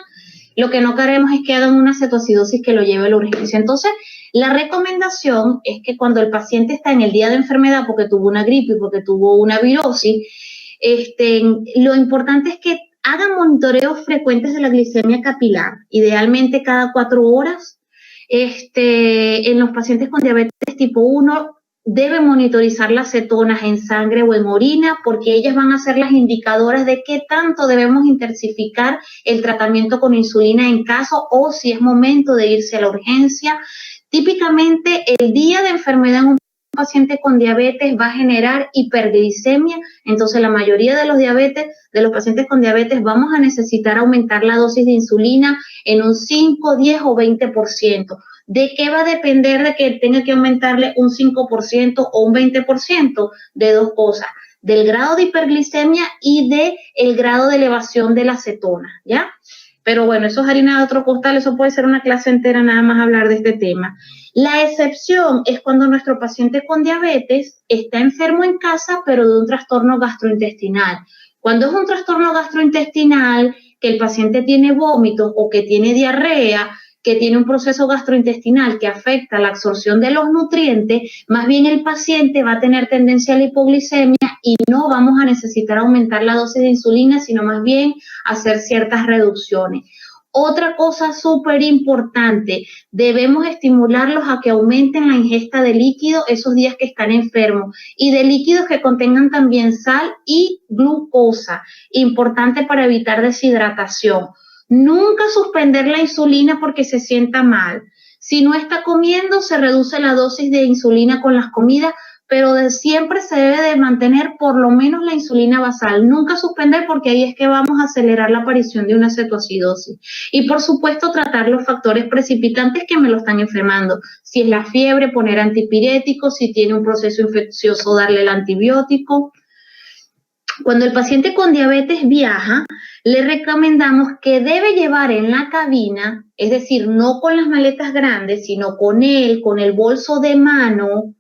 lo que no queremos es que hagan una cetoacidosis que lo lleve a la urgencia. Entonces, la recomendación es que cuando el paciente está en el día de enfermedad porque tuvo una gripe, porque tuvo una virosis, lo importante es que hagan monitoreos frecuentes de la glicemia capilar, idealmente cada 4 horas. En los pacientes con diabetes tipo 1 deben monitorizar las cetonas en sangre o en orina, porque ellas van a ser las indicadoras de qué tanto debemos intensificar el tratamiento con insulina en caso o si es momento de irse a la urgencia. Típicamente el día de enfermedad en un paciente con diabetes va a generar hiperglicemia, entonces la mayoría de los pacientes con diabetes vamos a necesitar aumentar la dosis de insulina en un 5, 10 o 20%. ¿De qué va a depender de que tenga que aumentarle un 5% o un 20%? De 2 cosas, del grado de hiperglicemia y del grado de elevación de la cetona, ¿ya? Pero bueno, eso es harina de otro costal, eso puede ser una clase entera nada más hablar de este tema. La excepción es cuando nuestro paciente con diabetes está enfermo en casa, pero de un trastorno gastrointestinal. Cuando es un trastorno gastrointestinal que el paciente tiene vómitos o que tiene diarrea, que tiene un proceso gastrointestinal que afecta la absorción de los nutrientes, más bien el paciente va a tener tendencia a la hipoglicemia y no vamos a necesitar aumentar la dosis de insulina, sino más bien hacer ciertas reducciones. Otra cosa súper importante, debemos estimularlos a que aumenten la ingesta de líquido esos días que están enfermos y de líquidos que contengan también sal y glucosa, importante para evitar deshidratación. Nunca suspender la insulina porque se sienta mal. Si no está comiendo, se reduce la dosis de insulina con las comidas, pero siempre se debe de mantener por lo menos la insulina basal. Nunca suspender porque ahí es que vamos a acelerar la aparición de una cetoacidosis. Y por supuesto tratar los factores precipitantes que me lo están enfermando. Si es la fiebre, poner antipiréticos, si tiene un proceso infeccioso, darle el antibiótico. Cuando el paciente con diabetes viaja, le recomendamos que debe llevar en la cabina, es decir, no con las maletas grandes, sino con el bolso de mano,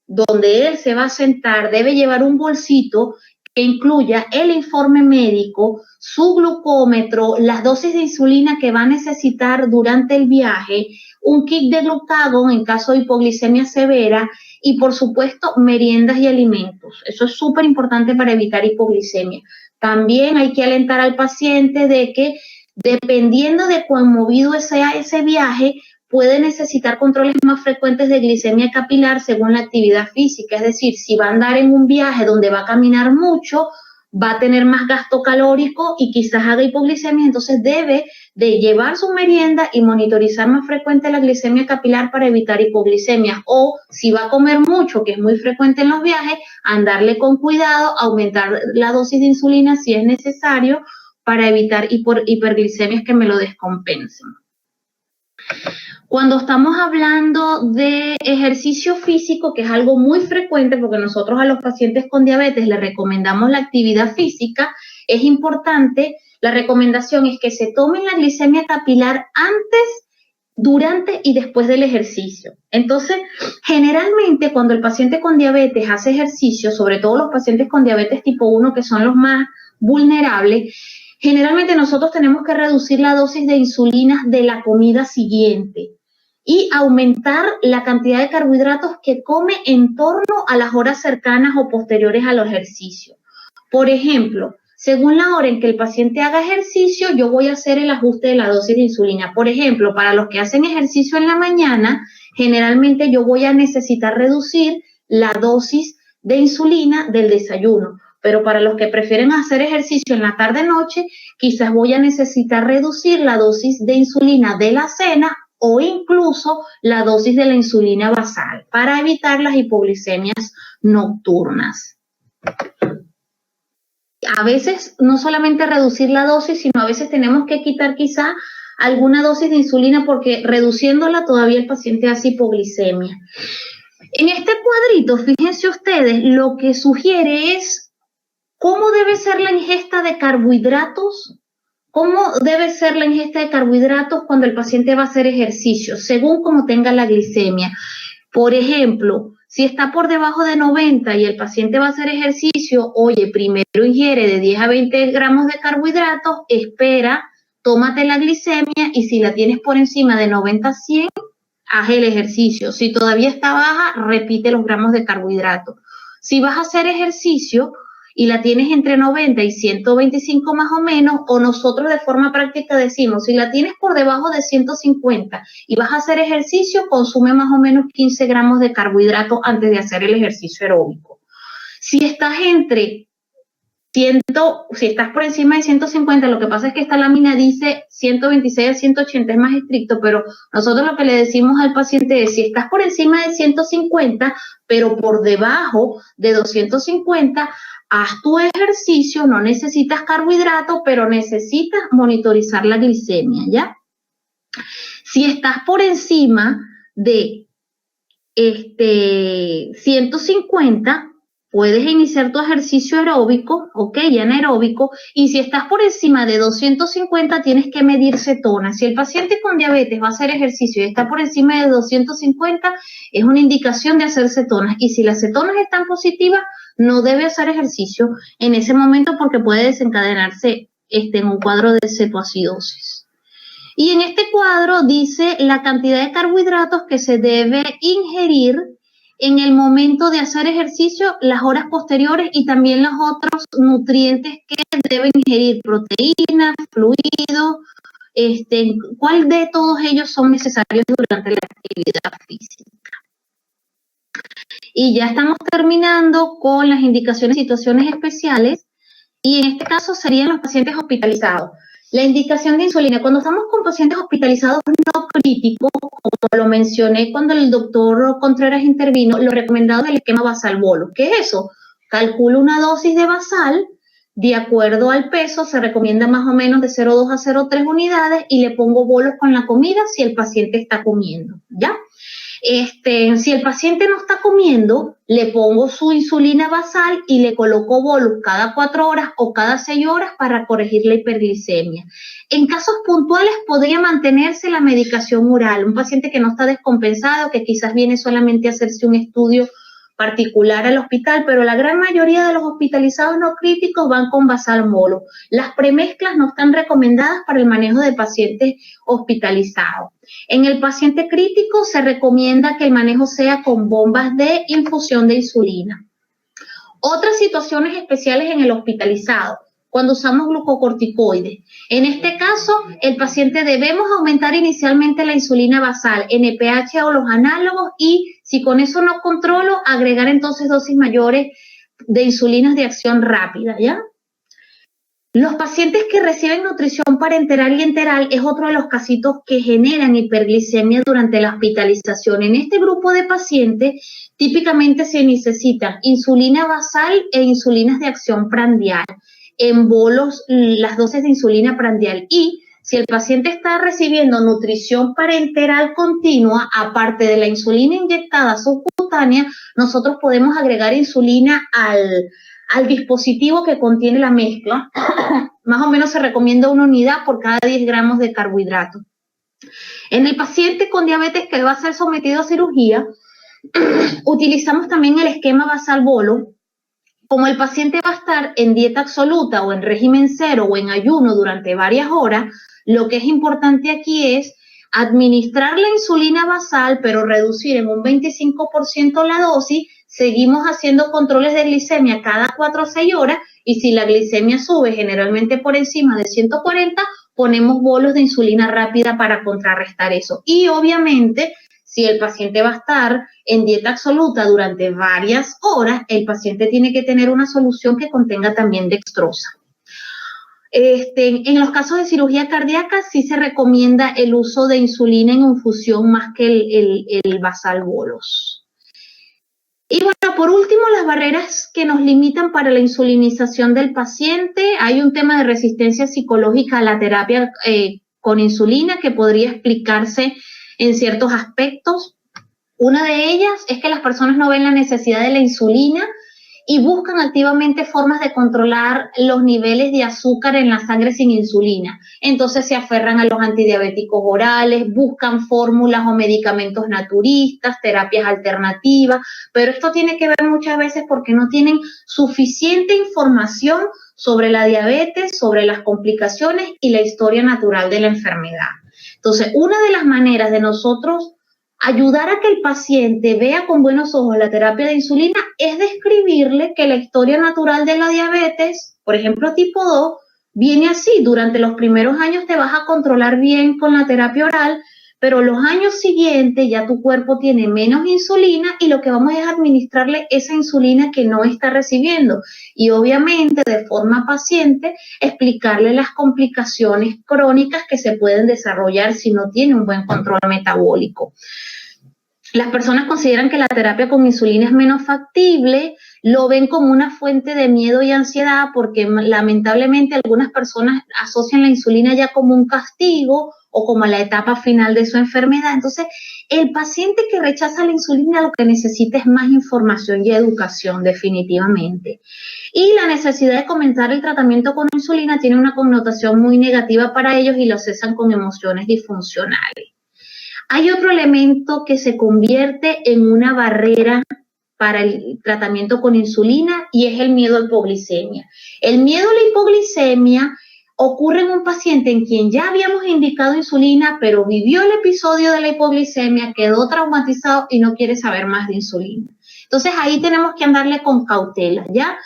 donde él se va a sentar, debe llevar un bolsito que incluya el informe médico, su glucómetro, las dosis de insulina que va a necesitar durante el viaje, un kit de glucagón en caso de hipoglicemia severa y, por supuesto, meriendas y alimentos. Eso es súper importante para evitar hipoglicemia. También hay que alentar al paciente de que, dependiendo de cuán movido sea ese viaje, puede necesitar controles más frecuentes de glicemia capilar según la actividad física. Es decir, si va a andar en un viaje donde va a caminar mucho, va a tener más gasto calórico y quizás haga hipoglicemia, entonces debe de llevar su merienda y monitorizar más frecuente la glicemia capilar para evitar hipoglicemia. O si va a comer mucho, que es muy frecuente en los viajes, andarle con cuidado, aumentar la dosis de insulina si es necesario para evitar hiperglicemias que me lo descompensen. Cuando estamos hablando de ejercicio físico, que es algo muy frecuente porque nosotros a los pacientes con diabetes les recomendamos la actividad física, es importante, la recomendación es que se tomen la glicemia capilar antes, durante y después del ejercicio. Entonces, generalmente cuando el paciente con diabetes hace ejercicio, sobre todo los pacientes con diabetes tipo 1, que son los más vulnerables, generalmente nosotros tenemos que reducir la dosis de insulina de la comida siguiente y aumentar la cantidad de carbohidratos que come en torno a las horas cercanas o posteriores a los ejercicios. Por ejemplo, según la hora en que el paciente haga ejercicio, yo voy a hacer el ajuste de la dosis de insulina. Por ejemplo, para los que hacen ejercicio en la mañana, generalmente yo voy a necesitar reducir la dosis de insulina del desayuno. Pero para los que prefieren hacer ejercicio en la tarde-noche, quizás voy a necesitar reducir la dosis de insulina de la cena o incluso la dosis de la insulina basal para evitar las hipoglicemias nocturnas. A veces no solamente reducir la dosis, sino a veces tenemos que quitar quizá alguna dosis de insulina porque reduciéndola todavía el paciente hace hipoglicemia. En este cuadrito, fíjense ustedes, lo que sugiere es cómo debe ser la ingesta de carbohidratos. ¿Cómo debe ser la ingesta de carbohidratos cuando el paciente va a hacer ejercicio? Según cómo tenga la glicemia. Por ejemplo, si está por debajo de 90 y el paciente va a hacer ejercicio, oye, primero ingiere de 10 a 20 gramos de carbohidratos, espera, tómate la glicemia y si la tienes por encima de 90 a 100, haz el ejercicio. Si todavía está baja, repite los gramos de carbohidratos. Si vas a hacer ejercicio y la tienes entre 90 y 125 más o menos, o nosotros de forma práctica decimos, si la tienes por debajo de 150 y vas a hacer ejercicio, consume más o menos 15 gramos de carbohidratos antes de hacer el ejercicio aeróbico. Si estás si estás por encima de 150, lo que pasa es que esta lámina dice 126 a 180, es más estricto, pero nosotros lo que le decimos al paciente es, si estás por encima de 150, pero por debajo de 250, haz tu ejercicio, no necesitas carbohidratos, pero necesitas monitorizar la glicemia, ¿ya? Si estás por encima de 150, puedes iniciar tu ejercicio aeróbico, ok, ya anaeróbico, y si estás por encima de 250 tienes que medir cetonas. Si el paciente con diabetes va a hacer ejercicio y está por encima de 250, es una indicación de hacer cetonas, y si las cetonas están positivas, no debe hacer ejercicio en ese momento porque puede desencadenarse en un cuadro de cetoacidosis. Y en este cuadro dice la cantidad de carbohidratos que se debe ingerir en el momento de hacer ejercicio, las horas posteriores y también los otros nutrientes que deben ingerir, proteínas, fluidos, ¿cuál de todos ellos son necesarios durante la actividad física? Y ya estamos terminando con las indicaciones y situaciones especiales, y en este caso serían los pacientes hospitalizados. La indicación de insulina, cuando estamos con pacientes hospitalizados no críticos, como lo mencioné cuando el doctor Contreras intervino, lo recomendado es el esquema basal-bolo. ¿Qué es eso? Calculo una dosis de basal, de acuerdo al peso, se recomienda más o menos de 0,2 a 0,3 unidades y le pongo bolos con la comida si el paciente está comiendo, ¿ya? Si el paciente no está comiendo, le pongo su insulina basal y le coloco bolos cada 4 horas o cada 6 horas para corregir la hiperglicemia. En casos puntuales podría mantenerse la medicación oral. Un paciente que no está descompensado, que quizás viene solamente a hacerse un estudio particular al hospital, pero la gran mayoría de los hospitalizados no críticos van con basal-bolo. Las premezclas no están recomendadas para el manejo de pacientes hospitalizados. En el paciente crítico se recomienda que el manejo sea con bombas de infusión de insulina. Otras situaciones especiales en el hospitalizado, cuando usamos glucocorticoides. En este caso, el paciente debemos aumentar inicialmente la insulina basal, NPH o los análogos, y si con eso no controlo, agregar entonces dosis mayores de insulinas de acción rápida, ¿ya? Los pacientes que reciben nutrición parenteral y enteral es otro de los casitos que generan hiperglicemia durante la hospitalización. En este grupo de pacientes, típicamente se necesita insulina basal e insulinas de acción prandial. En bolos, las dosis de insulina prandial. Y si el paciente está recibiendo nutrición parenteral continua, aparte de la insulina inyectada subcutánea, nosotros podemos agregar insulina al dispositivo que contiene la mezcla. Más o menos se recomienda 1 unidad por cada 10 gramos de carbohidrato. En el paciente con diabetes que va a ser sometido a cirugía, utilizamos también el esquema basal-bolo. Como el paciente va a estar en dieta absoluta o en régimen cero o en ayuno durante varias horas, lo que es importante aquí es administrar la insulina basal, pero reducir en un 25% la dosis. Seguimos haciendo controles de glicemia cada 4 o 6 horas y si la glicemia sube generalmente por encima de 140, ponemos bolos de insulina rápida para contrarrestar eso. Y obviamente, si el paciente va a estar en dieta absoluta durante varias horas, el paciente tiene que tener una solución que contenga también dextrosa. En los casos de cirugía cardíaca sí se recomienda el uso de insulina en infusión más que el basal-bolos. Y bueno, por último, las barreras que nos limitan para la insulinización del paciente. Hay un tema de resistencia psicológica a la terapia con insulina que podría explicarse en ciertos aspectos. Una de ellas es que las personas no ven la necesidad de la insulina y buscan activamente formas de controlar los niveles de azúcar en la sangre sin insulina. Entonces se aferran a los antidiabéticos orales, buscan fórmulas o medicamentos naturistas, terapias alternativas, pero esto tiene que ver muchas veces porque no tienen suficiente información sobre la diabetes, sobre las complicaciones y la historia natural de la enfermedad. Entonces, una de las maneras de nosotros ayudar a que el paciente vea con buenos ojos la terapia de insulina es describirle que la historia natural de la diabetes, por ejemplo tipo 2, viene así. Durante los primeros años te vas a controlar bien con la terapia oral, pero los años siguientes ya tu cuerpo tiene menos insulina y lo que vamos es administrarle esa insulina que no está recibiendo. Y obviamente de forma paciente explicarle las complicaciones crónicas que se pueden desarrollar si no tiene un buen control metabólico. Las personas consideran que la terapia con insulina es menos factible, lo ven como una fuente de miedo y ansiedad porque lamentablemente algunas personas asocian la insulina ya como un castigo o como la etapa final de su enfermedad. Entonces, el paciente que rechaza la insulina lo que necesita es más información y educación definitivamente. Y la necesidad de comenzar el tratamiento con insulina tiene una connotación muy negativa para ellos y lo cesan con emociones disfuncionales. Hay otro elemento que se convierte en una barrera para el tratamiento con insulina y es el miedo a la hipoglicemia. El miedo a la hipoglicemia ocurre en un paciente en quien ya habíamos indicado insulina, pero vivió el episodio de la hipoglicemia, quedó traumatizado y no quiere saber más de insulina. Entonces ahí tenemos que andarle con cautela, ¿ya?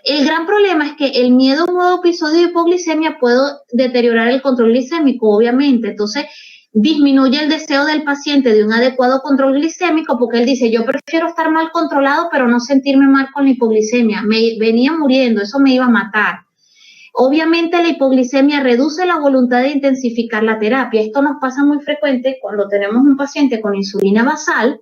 El gran problema es que el miedo a un nuevo episodio de hipoglicemia puede deteriorar el control glicémico, obviamente. Entonces disminuye el deseo del paciente de un adecuado control glicémico porque él dice, yo prefiero estar mal controlado pero no sentirme mal con la hipoglicemia. Me venía muriendo, eso me iba a matar. Obviamente la hipoglicemia reduce la voluntad de intensificar la terapia. Esto nos pasa muy frecuente cuando tenemos un paciente con insulina basal,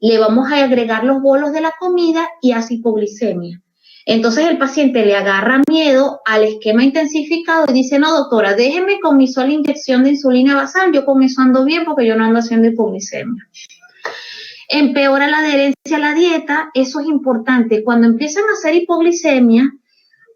le vamos a agregar los bolos de la comida y hace hipoglicemia. Entonces el paciente le agarra miedo al esquema intensificado y dice, no doctora, déjeme con mi sola inyección de insulina basal, yo con eso ando bien porque yo no ando haciendo hipoglicemia. Empeora la adherencia a la dieta, eso es importante. Cuando empiezan a hacer hipoglicemia,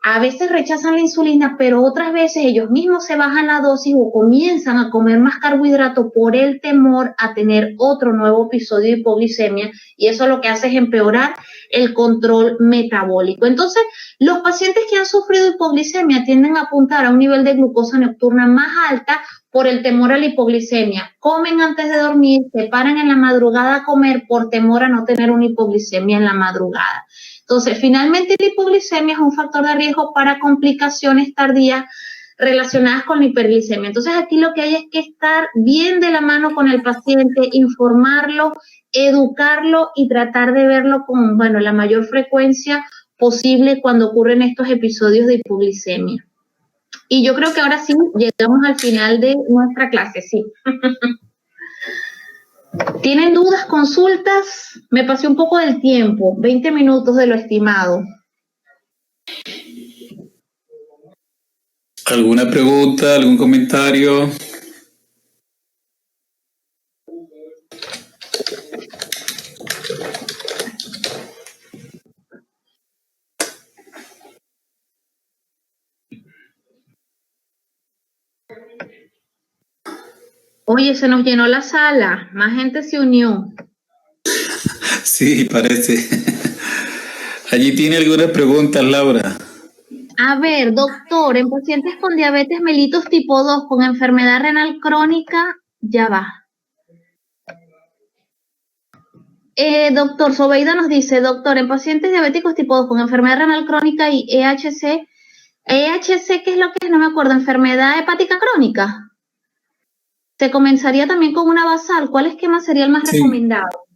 a veces rechazan la insulina, pero otras veces ellos mismos se bajan la dosis o comienzan a comer más carbohidrato por el temor a tener otro nuevo episodio de hipoglicemia, y eso lo que hace es empeorar el control metabólico. Entonces, los pacientes que han sufrido hipoglicemia tienden a apuntar a un nivel de glucosa nocturna más alta por el temor a la hipoglicemia. Comen antes de dormir, se paran en la madrugada a comer por temor a no tener una hipoglicemia en la madrugada. Entonces, finalmente la hipoglicemia es un factor de riesgo para complicaciones tardías relacionadas con la hiperglicemia. Entonces, aquí lo que hay es que estar bien de la mano con el paciente, informarlo, educarlo y tratar de verlo con, bueno, la mayor frecuencia posible cuando ocurren estos episodios de hipoglicemia. Y yo creo que ahora sí llegamos al final de nuestra clase, sí. ¿Tienen dudas, consultas? Me pasé un poco del tiempo, 20 minutos de lo estimado. ¿Alguna pregunta, algún comentario? Oye, se nos llenó la sala, más gente se unió. Sí, parece. Allí tiene alguna pregunta, Laura. A ver, doctor, en pacientes con diabetes mellitus tipo 2 con enfermedad renal crónica, ya va. Doctor Sobeida nos dice, doctor, en pacientes diabéticos tipo 2 con enfermedad renal crónica y EHC, ¿EHC qué es lo que es? No me acuerdo, enfermedad hepática crónica. Se comenzaría también con una basal. ¿Cuál esquema sería el más recomendado?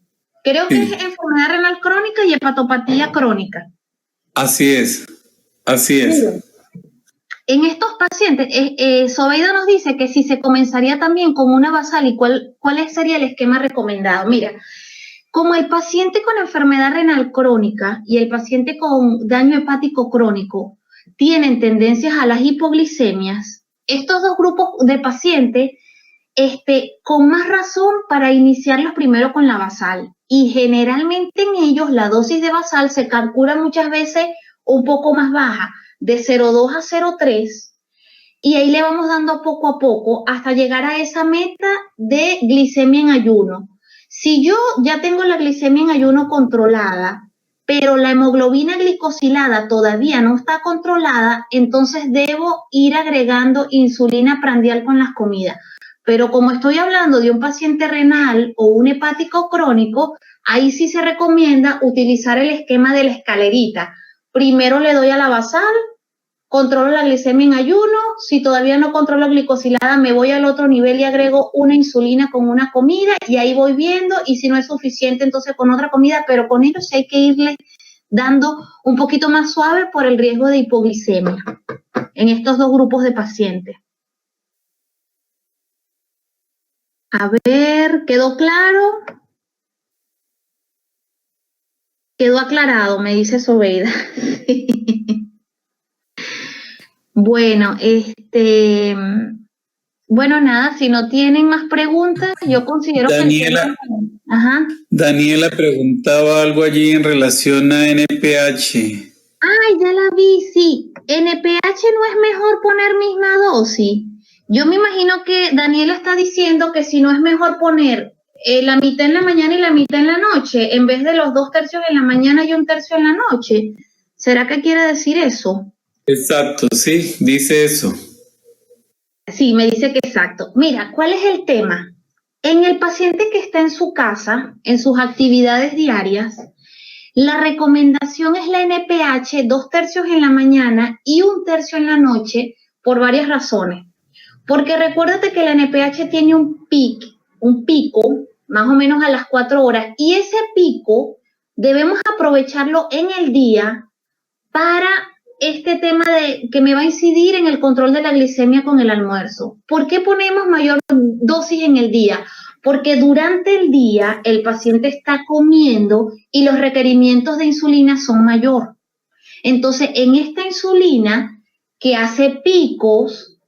Creo que es enfermedad renal crónica y hepatopatía crónica. Así es, así es. Mira, en estos pacientes, Sobeida nos dice que si se comenzaría también con una basal y cuál sería el esquema recomendado. Mira, como el paciente con enfermedad renal crónica y el paciente con daño hepático crónico tienen tendencias a las hipoglicemias, estos dos grupos de pacientes, con más razón para iniciarlos primero con la basal. Y generalmente en ellos la dosis de basal se calcula muchas veces un poco más baja, de 0,2 a 0,3, y ahí le vamos dando poco a poco hasta llegar a esa meta de glicemia en ayuno. Si yo ya tengo la glicemia en ayuno controlada, pero la hemoglobina glicosilada todavía no está controlada, entonces debo ir agregando insulina prandial con las comidas. Pero como estoy hablando de un paciente renal o un hepático crónico, ahí sí se recomienda utilizar el esquema de la escalerita. Primero le doy a la basal, controlo la glicemia en ayuno, si todavía no controlo glicosilada me voy al otro nivel y agrego una insulina con una comida y ahí voy viendo, y si no es suficiente entonces con otra comida, pero con ellos hay que irle dando un poquito más suave por el riesgo de hipoglicemia en estos dos grupos de pacientes. A ver, ¿quedó claro? Quedó aclarado, me dice Sobeida. Bueno, bueno, nada, si no tienen más preguntas, yo considero Daniela, que... Ajá. Daniela preguntaba algo allí en relación a NPH. Ay, ya la vi, sí. NPH no es mejor poner misma dosis. Yo me imagino que Daniela está diciendo que si no es mejor poner la mitad en la mañana y la mitad en la noche, en vez de los 2 tercios en la mañana y 1 tercio en la noche. ¿Será que quiere decir eso? Exacto, sí, dice eso. Sí, me dice que exacto. Mira, ¿cuál es el tema? En el paciente que está en su casa, en sus actividades diarias, la recomendación es la NPH 2/3 en la mañana y 1/3 en la noche por varias razones. Porque recuérdate que la NPH tiene un pico, más o menos a las 4 horas, y ese pico debemos aprovecharlo en el día para este tema de que me va a incidir en el control de la glicemia con el almuerzo. ¿Por qué ponemos mayor dosis en el día? Porque durante el día el paciente está comiendo y los requerimientos de insulina son mayor. Entonces, en esta insulina que hace picos,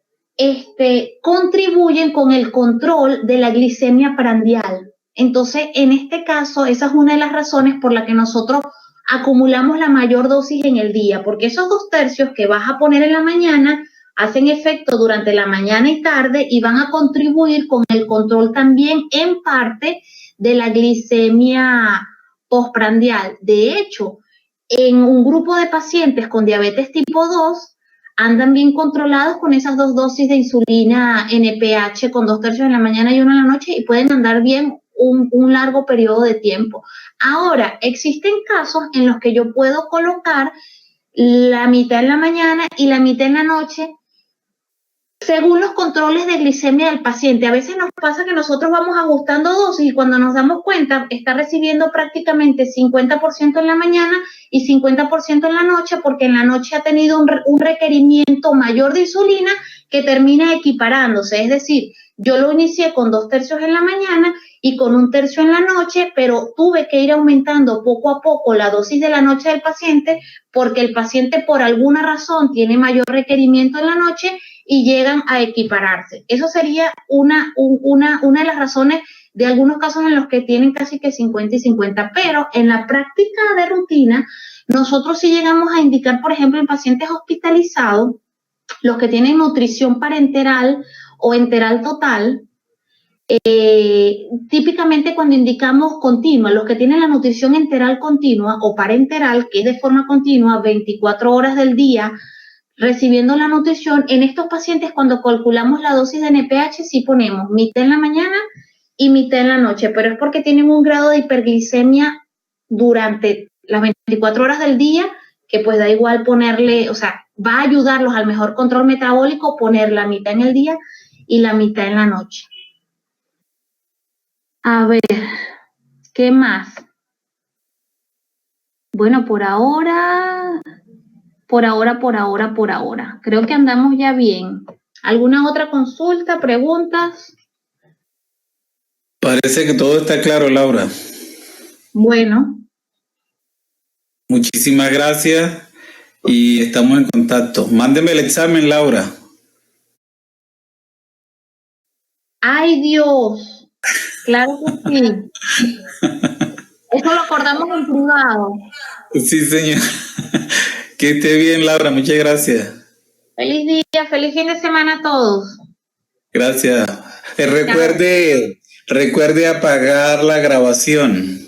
contribuyen con el control de la glicemia prandial. Entonces, en este caso, esa es una de las razones por la que nosotros acumulamos la mayor dosis en el día, porque esos 2/3 que vas a poner en la mañana hacen efecto durante la mañana y tarde y van a contribuir con el control también en parte de la glicemia postprandial. De hecho, en un grupo de pacientes con diabetes tipo 2 andan bien controlados con esas 2 dosis de insulina NPH con 2/3 en la mañana y 1 en la noche y pueden andar bien un largo periodo de tiempo. Ahora, existen casos en los que yo puedo colocar la mitad en la mañana y la mitad en la noche según los controles de glicemia del paciente. A veces nos pasa que nosotros vamos ajustando dosis y cuando nos damos cuenta está recibiendo prácticamente 50% en la mañana y 50% en la noche porque en la noche ha tenido un requerimiento mayor de insulina que termina equiparándose. Es decir, yo lo inicié con 2/3 en la mañana y con 1/3 en la noche, pero tuve que ir aumentando poco a poco la dosis de la noche del paciente porque el paciente por alguna razón tiene mayor requerimiento en la noche y llegan a equipararse. Eso sería una de las razones de algunos casos en los que tienen casi que 50 y 50, pero en la práctica de rutina, nosotros sí llegamos a indicar, por ejemplo, en pacientes hospitalizados, los que tienen nutrición parenteral o enteral total, típicamente cuando indicamos continua, los que tienen la nutrición enteral continua o parenteral, que es de forma continua, 24 horas del día, recibiendo la nutrición, en estos pacientes cuando calculamos la dosis de NPH sí ponemos mitad en la mañana y mitad en la noche, pero es porque tienen un grado de hiperglicemia durante las 24 horas del día que pues da igual ponerle, o sea, va a ayudarlos al mejor control metabólico poner la mitad en el día y la mitad en la noche. A ver, ¿qué más? Bueno, por ahora. Creo que andamos ya bien. ¿Alguna otra consulta, preguntas? Parece que todo está claro, Laura. Bueno. Muchísimas gracias y estamos en contacto. Mándeme el examen, Laura. ¡Ay, Dios! Claro que sí. Eso lo acordamos en privado. Sí, señor. Que esté bien, Laura. Muchas gracias. Feliz día, feliz fin de semana a todos. Gracias. Recuerde apagar la grabación.